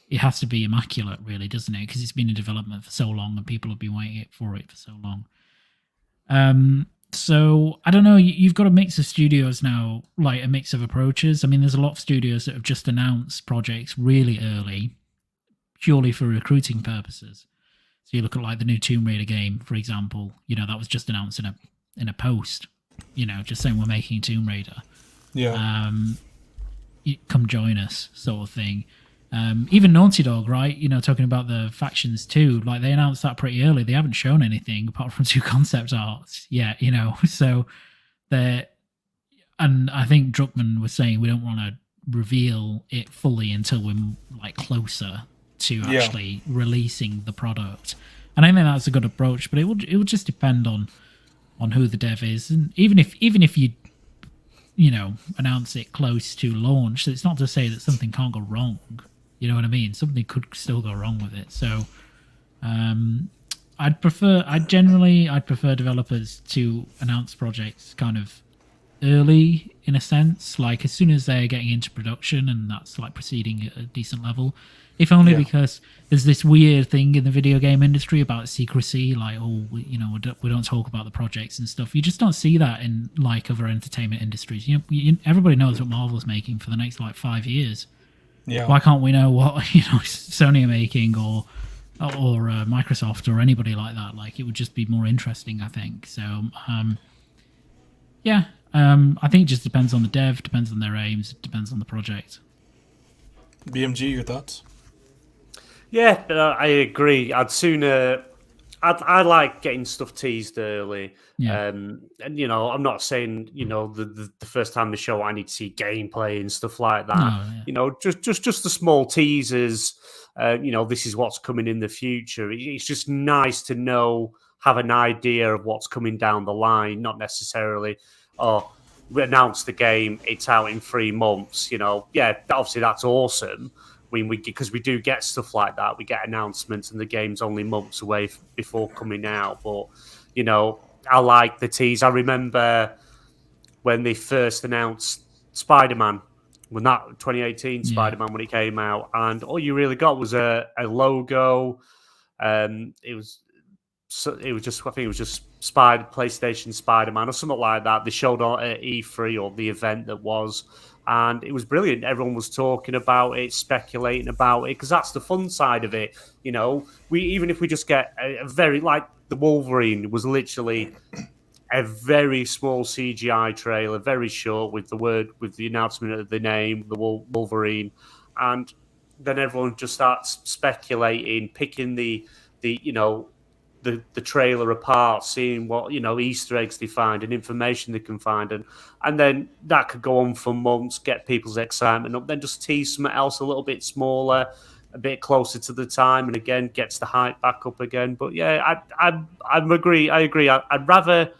immaculate, really, doesn't it? Because it's been in development for so long and people have been waiting for it for so long. So I don't know. You've got a mix of studios now, like a mix of approaches. I mean, there's a lot of studios that have just announced projects really early, purely for recruiting purposes. So you look at like the new Tomb Raider game, for example. That was just announced in a post. Just saying we're making Tomb Raider. Yeah. Come join us, sort of thing. Even Naughty Dog, right? Talking about the factions too. Like they announced that pretty early. They haven't shown anything apart from 2 concept arts yet. So they're. And I think Druckmann was saying we don't want to reveal it fully until we're like closer to actually releasing the product. And I think that's a good approach, but it would just depend on who the dev is. And even if you announce it close to launch, it's not to say that something can't go wrong. You know what I mean? Something could still go wrong with it. So I'd prefer developers to announce projects kind of early, in a sense, like as soon as they're getting into production and that's like proceeding at a decent level. If only because there's this weird thing in the video game industry about secrecy, like, we don't talk about the projects and stuff. You just don't see that in like other entertainment industries. Everybody knows what Marvel's making for the next like 5 years. Yeah. Why can't we know what Sony are making or Microsoft or anybody like that? Like, it would just be more interesting, I think. So, I think it just depends on the dev, depends on their aims, depends on the project. BMG, your thoughts? Yeah, I agree. I like getting stuff teased early. Yeah. And I'm not saying, the first time the show I need to see gameplay and stuff like that. No, yeah. Just the small teasers this is what's coming in the future. It's just nice to know, have an idea of what's coming down the line, not necessarily, we announced the game, it's out in 3 months. Obviously that's awesome. Because we do get stuff like that. We get announcements and the game's only months away before coming out. But, I like the tease. I remember when they first announced Spider-Man, when that 2018 Spider-Man, when it came out, and all you really got was a logo. It was just, I think it was just PlayStation Spider-Man or something like that. They showed on E3 or the event that was, and it was brilliant. Everyone was talking about it, speculating about it, because that's the fun side of it. Even if we just get a very, like the Wolverine was literally a very small CGI trailer, very short, with the announcement of the name, the Wolverine, and then everyone just starts speculating, picking the trailer apart, seeing what Easter eggs they find and information they can find, and then that could go on for months, get people's excitement up, then just tease something else a little bit smaller, a bit closer to the time, and again gets the hype back up again. But yeah, I agree. I'd rather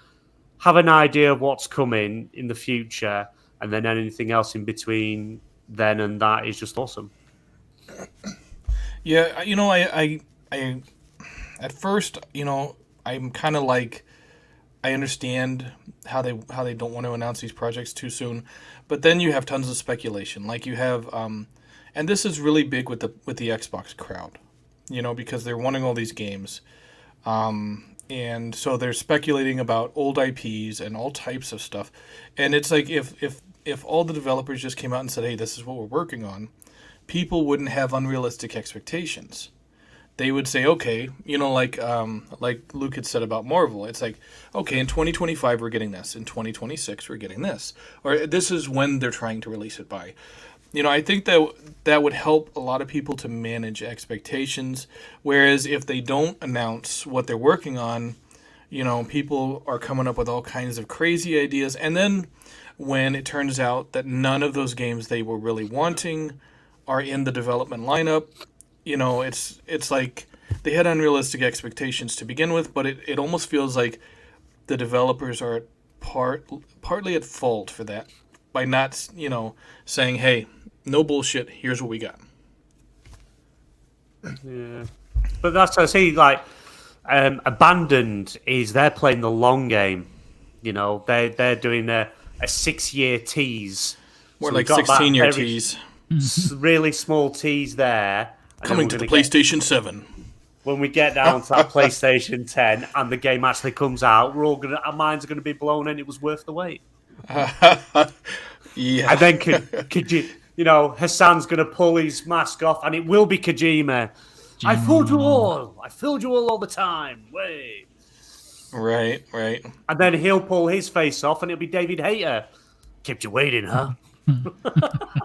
have an idea of what's coming in the future, and then anything else in between then and that is just awesome. Yeah, I at first, I'm kind of like, I understand how they don't want to announce these projects too soon, but then you have tons of speculation. Like you have, and this is really big with the Xbox crowd, because they're wanting all these games, and so they're speculating about old IPs and all types of stuff, and it's like if all the developers just came out and said, hey, this is what we're working on, people wouldn't have unrealistic expectations. They would say, okay, like Luke had said about Marvel, it's like, okay, in 2025 we're getting this, in 2026 we're getting this, or this is when they're trying to release it by. I think that would help a lot of people to manage expectations, whereas if they don't announce what they're working on, people are coming up with all kinds of crazy ideas, and then when it turns out that none of those games they were really wanting are in the development lineup, it's like they had unrealistic expectations to begin with, but it almost feels like the developers are partly at fault for that by not, saying, hey, no bullshit, here's what we got. Yeah. But that's what I see, like, Abandoned they're playing the long game. They're doing a 6-year tease. More like 16-year tease. Really small tease there. Coming to the PlayStation 7. When we get down to that PlayStation 10 and the game actually comes out, our minds are going to be blown, and it was worth the wait. Yeah. And then Hassan's going to pull his mask off, and it will be Kojima. I fooled you all the time. Wait. Right. And then he'll pull his face off, and it'll be David Hayter. Kept you waiting, huh?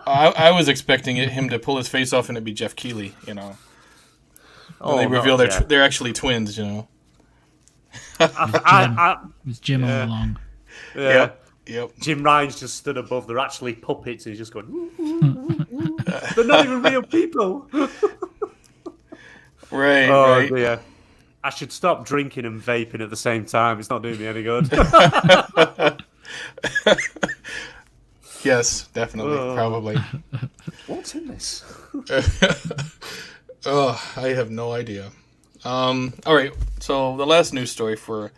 I was expecting him to pull his face off and it'd be Jeff Keighley, When they reveal they're actually twins, It was Jim all along. Yeah. Yep. Jim Ryan's just stood above. They're actually puppets, and he's just going, they're not even real people. Right. Dear. I should stop drinking and vaping at the same time. It's not doing me any good. Yes, definitely, probably. What's in this? I have no idea. All right, so the last news story for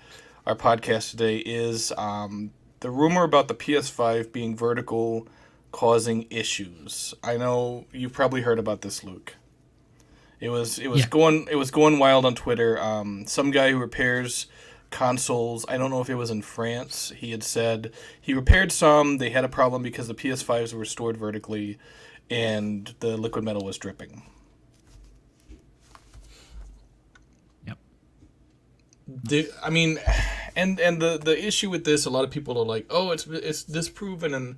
our podcast today is the rumor about the PS5 being vertical causing issues. I know you've probably heard about this, Luke. It was going wild on Twitter. Some guy who repairs consoles, I don't know if it was in France, he had said he repaired some, they had a problem because the PS5s were stored vertically and the liquid metal was dripping. Yep. And the issue with this, a lot of people are like, oh, it's disproven, and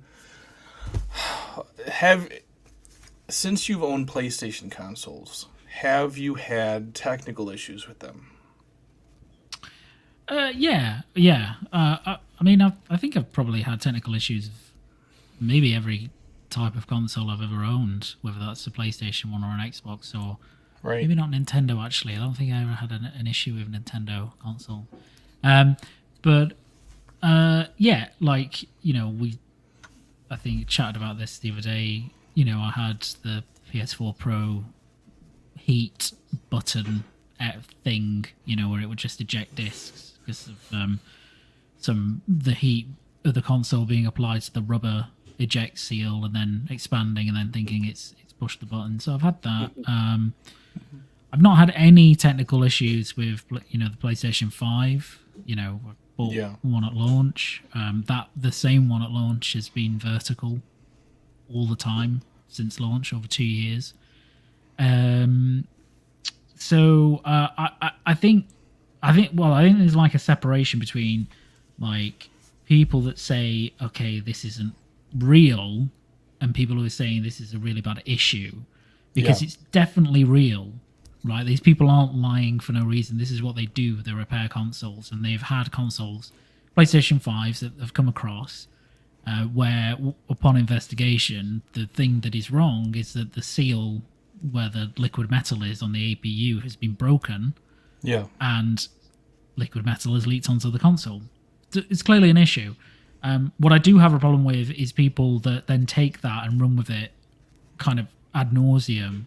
since you've owned PlayStation consoles, have you had technical issues with them? Yeah. I think I've probably had technical issues with maybe every type of console I've ever owned, whether that's a PlayStation 1 or an Xbox or Maybe not Nintendo, actually. I don't think I ever had an issue with Nintendo console. But yeah, like, you know, I think chatted about this the other day. You know, I had the PS4 Pro heat button thing, you know, where it would just eject discs because of the heat of the console being applied to the rubber eject seal and then expanding and then thinking it's pushed the button. So I've had that. I've not had any technical issues with, you know, the PlayStation 5. You know, I bought one at launch. The same one at launch has been vertical all the time since launch, over 2 years. So I think there's like a separation between like people that say, okay, this isn't real, and people who are saying this is a really bad issue, because it's definitely real, right? These people aren't lying for no reason. This is what they do. They repair consoles, and they've had consoles, PlayStation 5s that have come across where, upon investigation, the thing that is wrong is that the seal where the liquid metal is on the APU has been broken, and liquid metal has leaked onto the console. It's clearly an issue. What I do have a problem with is people that then take that and run with it kind of ad nauseum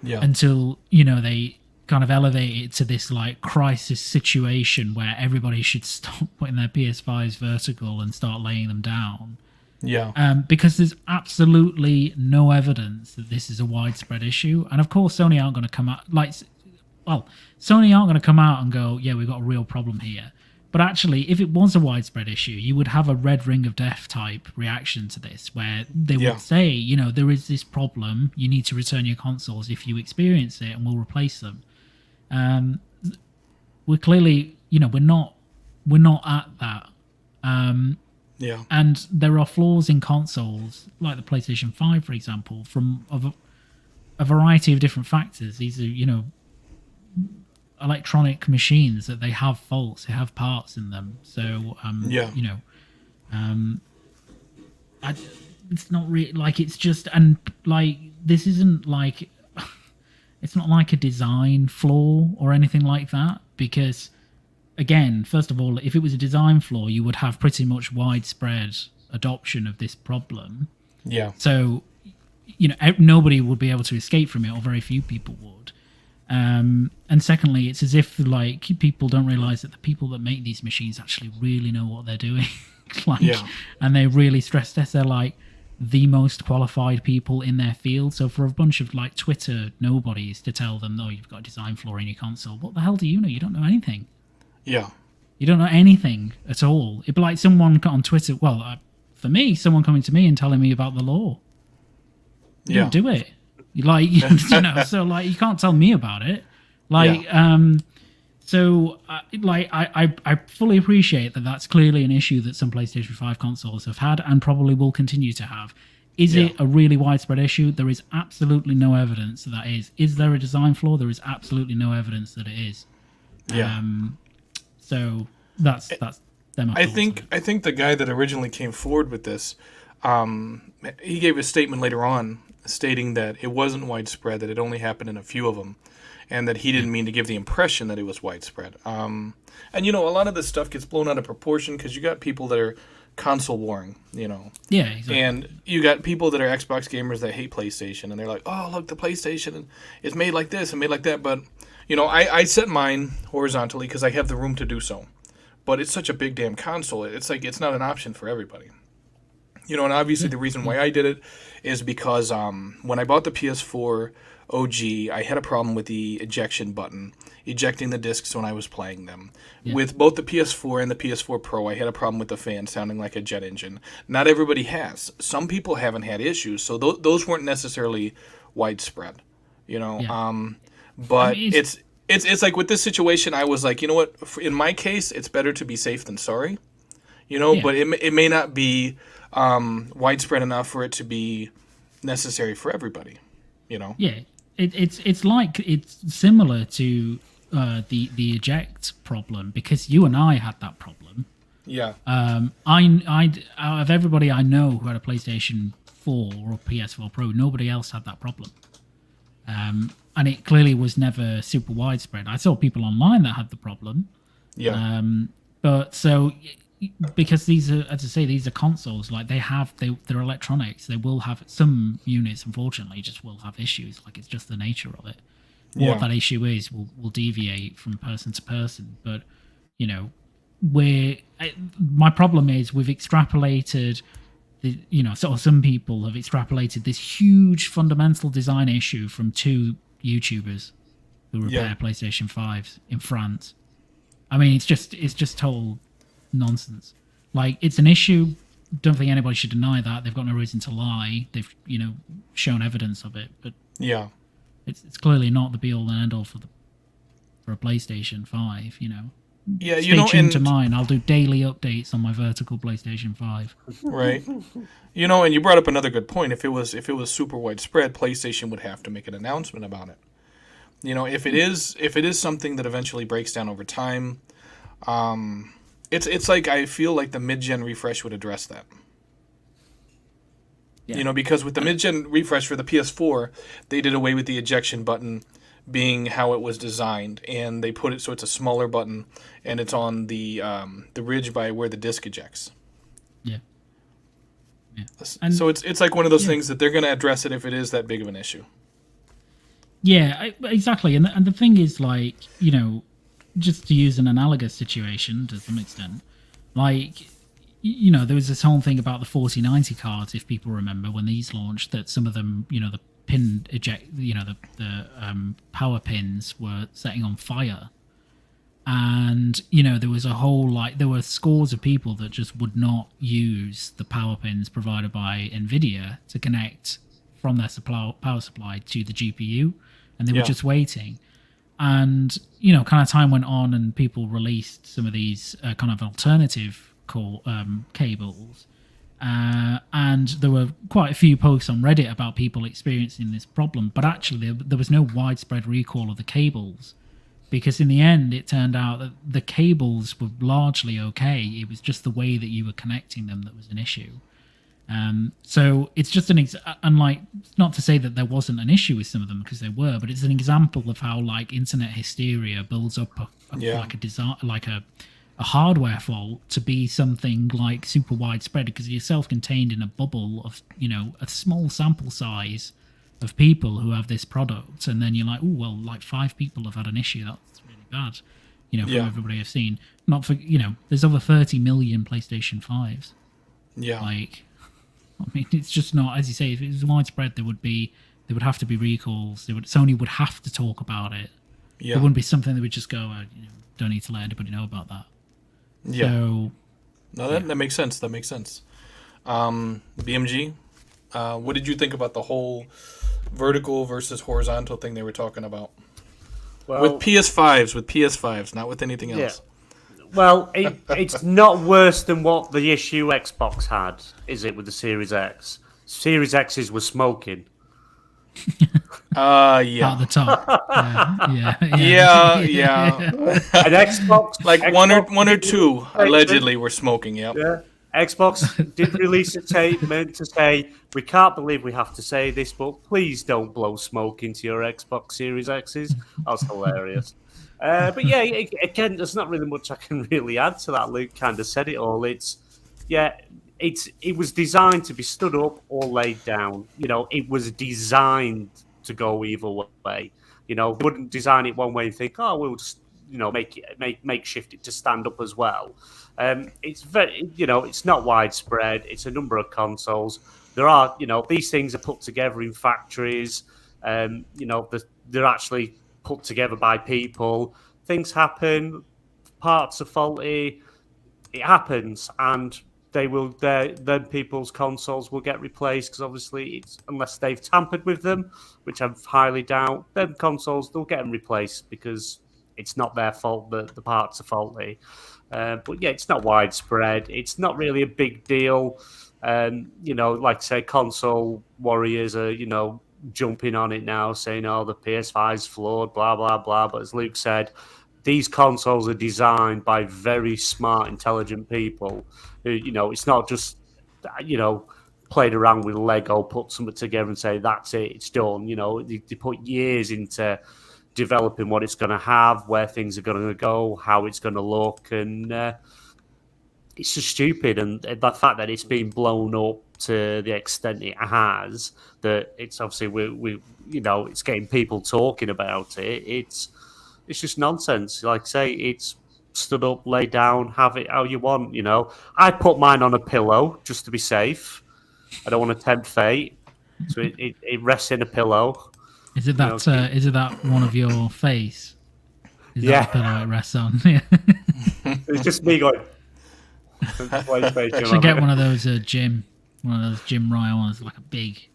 until, you know, they kind of elevate it to this like crisis situation where everybody should stop putting their PS5s vertical and start laying them down. Because there's absolutely no evidence that this is a widespread issue. And of course, Sony aren't going to come out Sony aren't going to come out and go, yeah, we've got a real problem here. But actually, if it was a widespread issue, you would have a red ring of death type reaction to this, where they would say, you know, there is this problem. You need to return your consoles if you experience it, and we'll replace them. We're clearly, you know, we're not at that. And there are flaws in consoles, like the PlayStation 5, for example, from a variety of different factors. These are, you know, electronic machines that they have faults, they have parts in them. So, you know, it's not really like it's just, and like this isn't like, it's not like a design flaw or anything like that, because again, first of all, if it was a design flaw, you would have pretty much widespread adoption of this problem. So, you know, nobody would be able to escape from it, or very few people would. And secondly, it's as if like people don't realize that the people that make these machines actually really know what they're doing. And they really stress test. They're like the most qualified people in their field. So for a bunch of like Twitter nobodies to tell them, no, you've got a design flaw in your console, what the hell do you know? You don't know anything. You don't know anything at all. It'd be like someone on Twitter, for me, someone coming to me and telling me about the law. You don't do it. Like, you know, so like you can't tell me about it. Like, so like I fully appreciate that that's clearly an issue that some PlayStation 5 consoles have had and probably will continue to have. Is it a really widespread issue? There is absolutely no evidence that is. Is there a design flaw? There is absolutely no evidence that it is. So that's them. I think the guy that originally came forward with this, he gave a statement later on stating that it wasn't widespread, that it only happened in a few of them, and that he didn't mean to give the impression that it was widespread. And, you know, a lot of this stuff gets blown out of proportion because you got people that are console warring, you know. Exactly. And you got people that are Xbox gamers that hate PlayStation, and they're like, oh, look, the PlayStation is made like this and made like that. But, you know, I set mine horizontally because I have the room to do so. But it's such a big damn console. It's like it's not an option for everybody. You know, and obviously the reason why I did it is because when I bought the PS4 OG, I had a problem with the ejection button, ejecting the discs when I was playing them. With both the PS4 and the PS4 Pro, I had a problem with the fan sounding like a jet engine. Not everybody has. Some people haven't had issues, so those weren't necessarily widespread, you know. But I mean, it's like with this situation, I was like, you know what? In my case, it's better to be safe than sorry, you know. But it may not be widespread enough for it to be necessary for everybody, you know. It's like it's similar to the eject problem, because you and I had that problem. I out of everybody I know who had a PlayStation 4 or PS4 Pro, nobody else had that problem. And it clearly was never super widespread. I saw people online that had the problem. Yeah. But so, because these are, as I say, these are consoles. Like they're electronics. They will have some units. Unfortunately, just will have issues. Like it's just the nature of it. Yeah. What that issue is will deviate from person to person. But my problem is we've extrapolated. Some people have extrapolated this huge fundamental design issue from two YouTubers who repair PlayStation 5s in France. I mean, it's just total nonsense. Like, it's an issue. Don't think anybody should deny that. They've got no reason to lie. They've shown evidence of it, but Yeah. it's clearly not the be all and end all for a PlayStation 5. Yeah, Stay tuned to mine. I'll do daily updates on my vertical PlayStation 5. Right. And you brought up another good point. If it was super widespread, PlayStation would have to make an announcement about it. If it is something that eventually breaks down over time, it's like I feel like the mid-gen refresh would address that. Yeah. Because with the mid-gen refresh for the PS4, they did away with the ejection button being how it was designed, and they put it so it's a smaller button, and it's on the ridge by where the disc ejects. Yeah. And so it's like one of those things that they're going to address it if it is that big of an issue. Yeah, exactly. And the thing is, like, just to use an analogous situation to some extent, like, there was this whole thing about the 4090 cards, if people remember, when these launched, that some of them, the pin eject, the power pins were setting on fire. And, there was a whole, there were scores of people that just would not use the power pins provided by NVIDIA to connect from their power supply to the GPU. And they were just waiting. And, kind of time went on and people released some of these kind of alternative cables. And there were quite a few posts on Reddit about people experiencing this problem. But actually, there was no widespread recall of the cables. Because in the end, it turned out that the cables were largely okay. It was just the way that you were connecting them that was an issue. So it's just unlike, not to say that there wasn't an issue with some of them, because there were, but it's an example of how internet hysteria builds up a hardware fault to be something super widespread, because you're self-contained in a bubble of a small sample size of people who have this product, and then you're like, oh well, 5 people have had an issue. That's really bad, from everybody I've seen. Not for there's over 30 million PlayStation 5s. Yeah. It's just not, as you say, if it was widespread, there would have to be recalls. Sony would have to talk about it. Yeah. It wouldn't be something that would just go, don't need to let anybody know about that. Yeah. So, that makes sense. That makes sense. BMG, what did you think about the whole vertical versus horizontal thing they were talking about? Well, with PS5s, not with anything else. Yeah. Well, it's not worse than what the issue Xbox had, is it, with the Series X? Series X's were smoking. Yeah. At the top. Yeah. An Xbox, one or two allegedly were smoking. Yep. Yeah. Xbox did release a statement to say, we can't believe we have to say this, but please don't blow smoke into your Xbox Series X's. That was hilarious. But yeah, again, there's not really much I can really add to that. Luke kind of said it all. It was designed to be stood up or laid down. It was designed to go either way. Wouldn't design it one way and think, oh, we'll just makeshift it to stand up as well. It's very, it's not widespread. It's a number of consoles. There are, these things are put together in factories. They're actually put together by people. Things happen. Parts are faulty. It happens, and then people's consoles will get replaced, because obviously, unless they've tampered with them, which I highly doubt, then consoles, they'll get them replaced because it's not their fault that the parts are faulty. But yeah, it's not widespread. It's not really a big deal. Like say, console warriors are, jumping on it now, saying, oh, the PS5's flawed, blah, blah, blah. But as Luke said, these consoles are designed by very smart, intelligent people who, it's not just, played around with Lego, put something together and say, that's it, it's done. You know, they put years into developing what it's going to have, where things are going to go, how it's going to look, and it's just stupid. And the fact that it's been blown up to the extent it has, that it's obviously we you know, it's getting people talking about it. It's just nonsense. Like I say, it's stood up, lay down, have it how you want. You know, I put mine on a pillow just to be safe. I don't want to tempt fate, so it rests in a pillow. Is it that? Is it that one of your face? Is Yeah. that the pillow it rests on? Yeah. It's just me going. Should get one of those Jim Ryan ones, like a big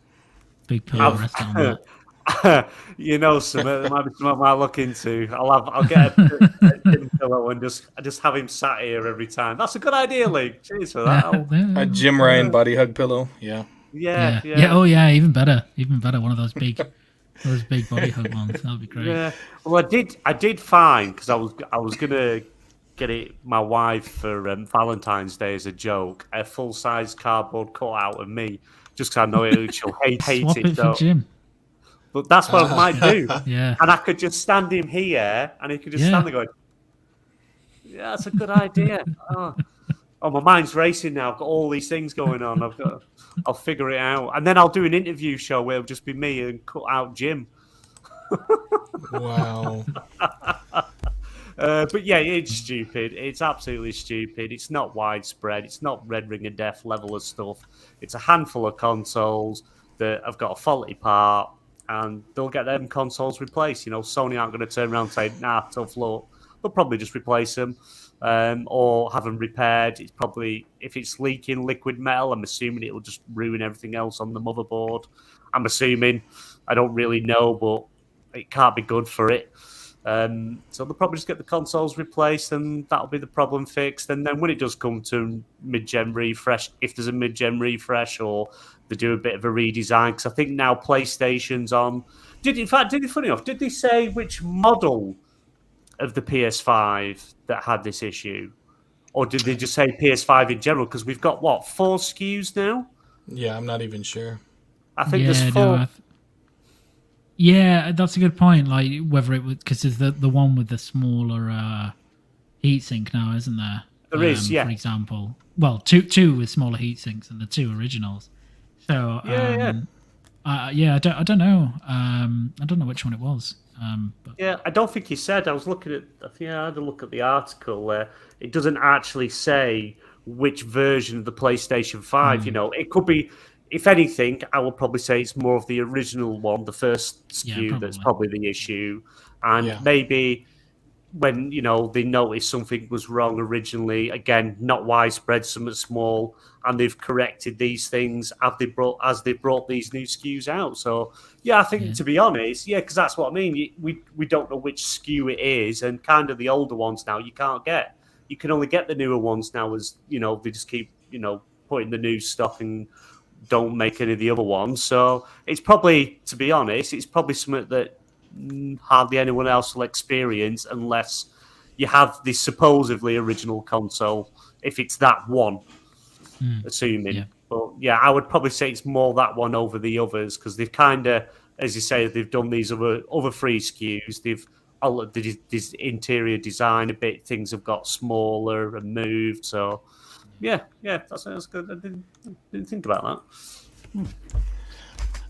pillow resting on that. You know, there might be something I might look into. I'll get a Jim pillow and just have him sat here every time. That's a good idea, Lee. Cheers for that. A Jim Ryan body hug pillow. Yeah. Yeah. Oh yeah, even better. One of those big body hug ones. That'd be great. Yeah. Well, I did find, because I was gonna get it my wife for Valentine's Day as a joke, a full size cardboard cutout of me, just because I know she'll hate Swap it. it for Jim. But that's what I might do. Yeah. And I could just stand him here, and he could just stand there going, "Yeah, that's a good idea." Oh, my mind's racing now. I've got all these things going on. I'll figure it out, and then I'll do an interview show where it'll just be me and cut out Jim. Wow. But yeah, it's stupid. It's absolutely stupid. It's not widespread. It's not Red Ring of Death level of stuff. It's a handful of consoles that have got a faulty part, and they'll get them consoles replaced. You know, Sony aren't going to turn around and say, "Nah, tough luck." They'll probably just replace them, or have them repaired. It's probably, if it's leaking liquid metal, I'm assuming it'll just ruin everything else on the motherboard. I'm assuming. I don't really know, but it can't be good for it. So they'll probably just get the consoles replaced, and that'll be the problem fixed. And then when it does come to mid-gen refresh, if there's a mid-gen refresh, or they do a bit of a redesign, because I think now PlayStation's on. Funny enough, did they say which model of the PS5 that had this issue, or did they just say PS5 in general? Because we've got 4 SKUs now. Yeah, I'm not even sure. I think there's 4. Yeah, that's a good point. Like whether it would, because there's the one with the smaller heatsink now, isn't there? There is, yeah. For example, well, two with smaller heatsinks and the 2 originals. So I don't know. I don't know which one it was. But... Yeah, I don't think he said. I was looking at. I think I had a look at the article where it doesn't actually say which version of the PlayStation 5. You know, it could be. If anything, I will probably say it's more of the original one, the first SKU, that's probably the issue. And maybe when, you know, they noticed something was wrong originally, again, not widespread, something small, and they've corrected these things as they brought these new SKUs out. So, yeah, I think, to be honest, because that's what I mean. We don't know which SKU it is, and kind of the older ones now you can't get. You can only get the newer ones now, as, you know, they just keep, you know, putting the new stuff in, don't make any of the other ones. So it's probably, to be honest, it's probably something that hardly anyone else will experience unless you have the supposedly original console, if it's that one, assuming. Yeah. But yeah, I would probably say it's more that one over the others, because they've kind of, as you say, they've done these other free SKUs. They've this interior design a bit, things have got smaller and moved. So yeah, that's good. I didn't think about that.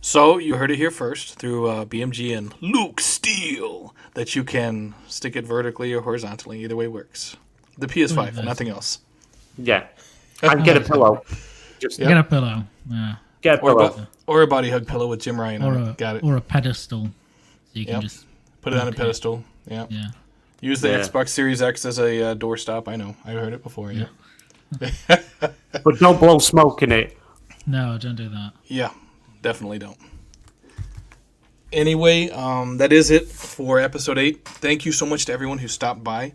So you heard it here first through BMG and LUKE STEELE that you can stick it vertically or horizontally. Either way works. The PS5, nothing else. Yeah, and get a pillow. Get a pillow. Yeah. Get a pillow. Or a body hug pillow with Jim Ryan on it. Got it. Or a pedestal. So you can just put it on a pedestal. Yeah. Use the Xbox Series X as a doorstop. I know. I've heard it before. Yeah. But don't blow smoke in it. No, don't do that. Yeah, definitely don't. Anyway, that is it for episode 8. Thank you so much to everyone who stopped by.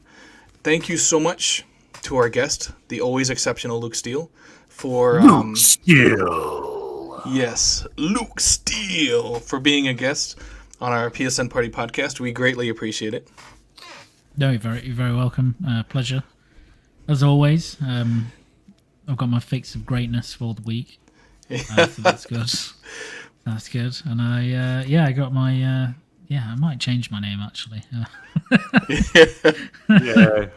Thank you so much to our guest, the always exceptional LUKE STEELE, for LUKE STEELE. Yes, LUKE STEELE, for being a guest on our PSN Party podcast. We greatly appreciate it. No, you're very welcome. Pleasure. As always, I've got my fix of greatness for the week. So that's good. That's good. And I got my I might change my name actually. Yeah.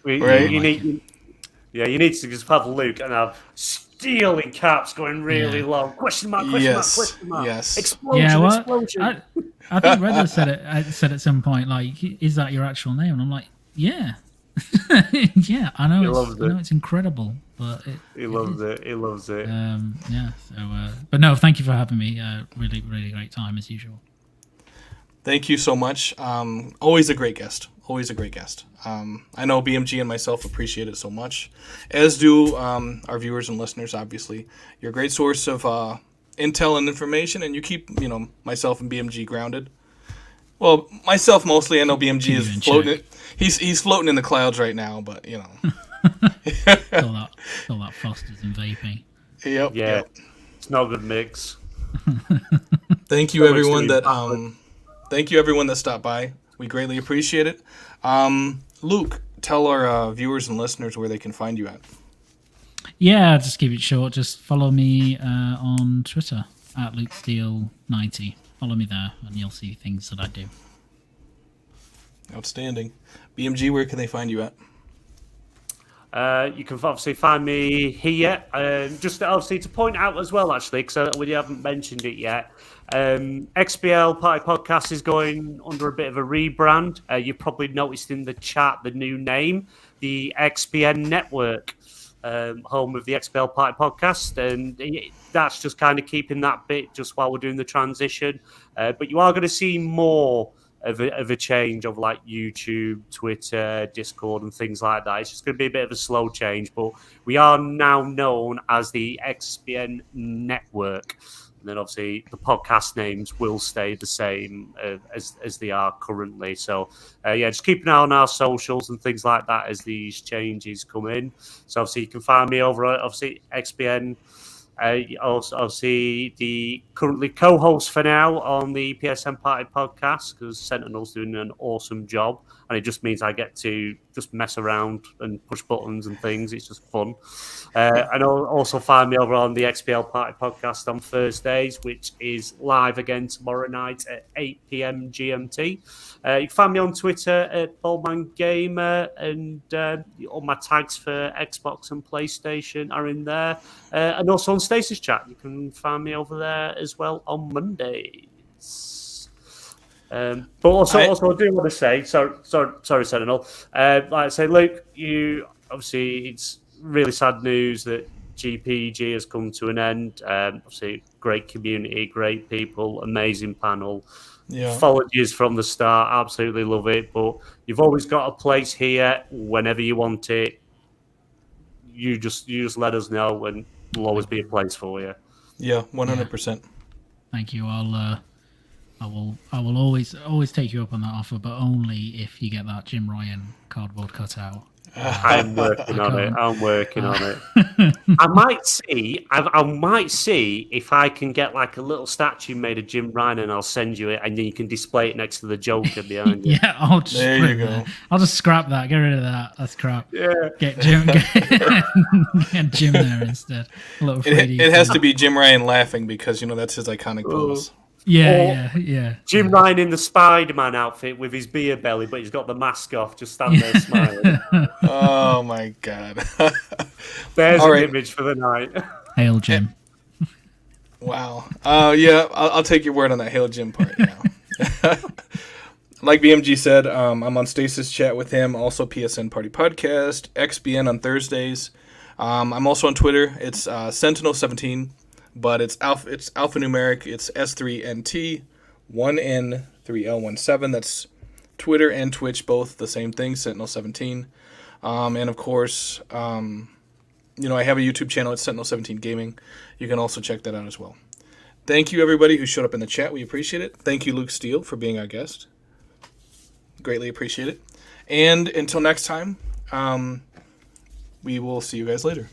Right. You need to just have Luke and have Steele in caps going really long. Question mark, question mark, question mark. Yes. Explosion, explosion. I think Redder said it. I said at some point, like, is that your actual name? And I'm like, yeah, yeah. I know it's incredible, but he loves it. He loves it. But no, thank you for having me. Really, really great time as usual. Thank you so much. Always a great guest. Always a great guest. I know BMG and myself appreciate it so much, as do our viewers and listeners. Obviously, you're a great source of intel and information, and you keep myself and BMG grounded. Well, myself mostly. I know BMG is floating. He's floating in the clouds right now, but all that Fosters and vaping. Yep. Yeah, yep. It's not a good mix. Thank you, everyone that Thank you, everyone that stopped by. We greatly appreciate it. Luke, tell our viewers and listeners where they can find you at. Yeah, just keep it short. Just follow me on Twitter at LUKE STEELE90. Follow me there, and you'll see things that I do. Outstanding. BMG, where can they find you at? You can obviously find me here. Just obviously to point out as well, actually, because we haven't mentioned it yet. XBL Party Podcast is going under a bit of a rebrand. You've probably noticed in the chat the new name, the XBN Network, home of the XBL Party Podcast, and that's just kind of keeping that bit just while we're doing the transition. But you are going to see more of a change of like YouTube, Twitter, Discord, and things like that. It's just going to be a bit of a slow change, but we are now known as the XBN Network. And then obviously the podcast names will stay the same as they are currently. So just keep an eye on our socials and things like that as these changes come in. So obviously you can find me over at obviously XBN. Also, obviously, the currently co-host for now on the PSN Party podcast, because Sentinel's doing an awesome job, and it just means I get to just mess around and push buttons and things. It's just fun. And also find me over on the XPL Party podcast on Thursdays, which is live again tomorrow night at 8 p.m. GMT. You can find me on Twitter at BaldManGamer, and all my tags for Xbox and PlayStation are in there. And also on Stasis Chat, you can find me over there as well on Mondays. But also, I do want to say, sorry, Sentinel. Like I say, Luke, you obviously it's really sad news that GPG has come to an end. Obviously, great community, great people, amazing panel. Yeah. Followed you from the start, absolutely love it. But you've always got a place here whenever you want it. You just let us know, and will always be a place for you. Yeah, 100%. Thank you. I will always take you up on that offer, but only if you get that Jim Ryan cardboard cutout. I'm working on it. I might see if I can get like a little statue made of Jim Ryan, and I'll send you it, and then you can display it next to the Joker behind you. Yeah, I'll just scrap that. Get rid of that. That's crap. Yeah. Get Jim there instead. It has to be Jim Ryan laughing, because that's his iconic pose. Yeah. Jim Ryan in the Spider-Man outfit with his beer belly, but he's got the mask off, just standing there smiling. Oh my God! There's an image for the night. Hail Jim! Wow. Yeah, I'll take your word on that Hail Jim part now. Like BMG said, I'm on Stasis Chat with him. Also, PSN Party Podcast, XBN on Thursdays. I'm also on Twitter. It's S3ntinel17. But it's alphanumeric. It's S3ntinel17. That's Twitter and Twitch, both the same thing, Sentinel17. And of course, I have a YouTube channel. It's Sentinel17 Gaming. You can also check that out as well. Thank you, everybody who showed up in the chat. We appreciate it. Thank you, Luke Steele, for being our guest. Greatly appreciate it. And until next time, we will see you guys later.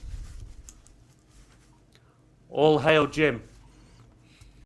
All hail Jim.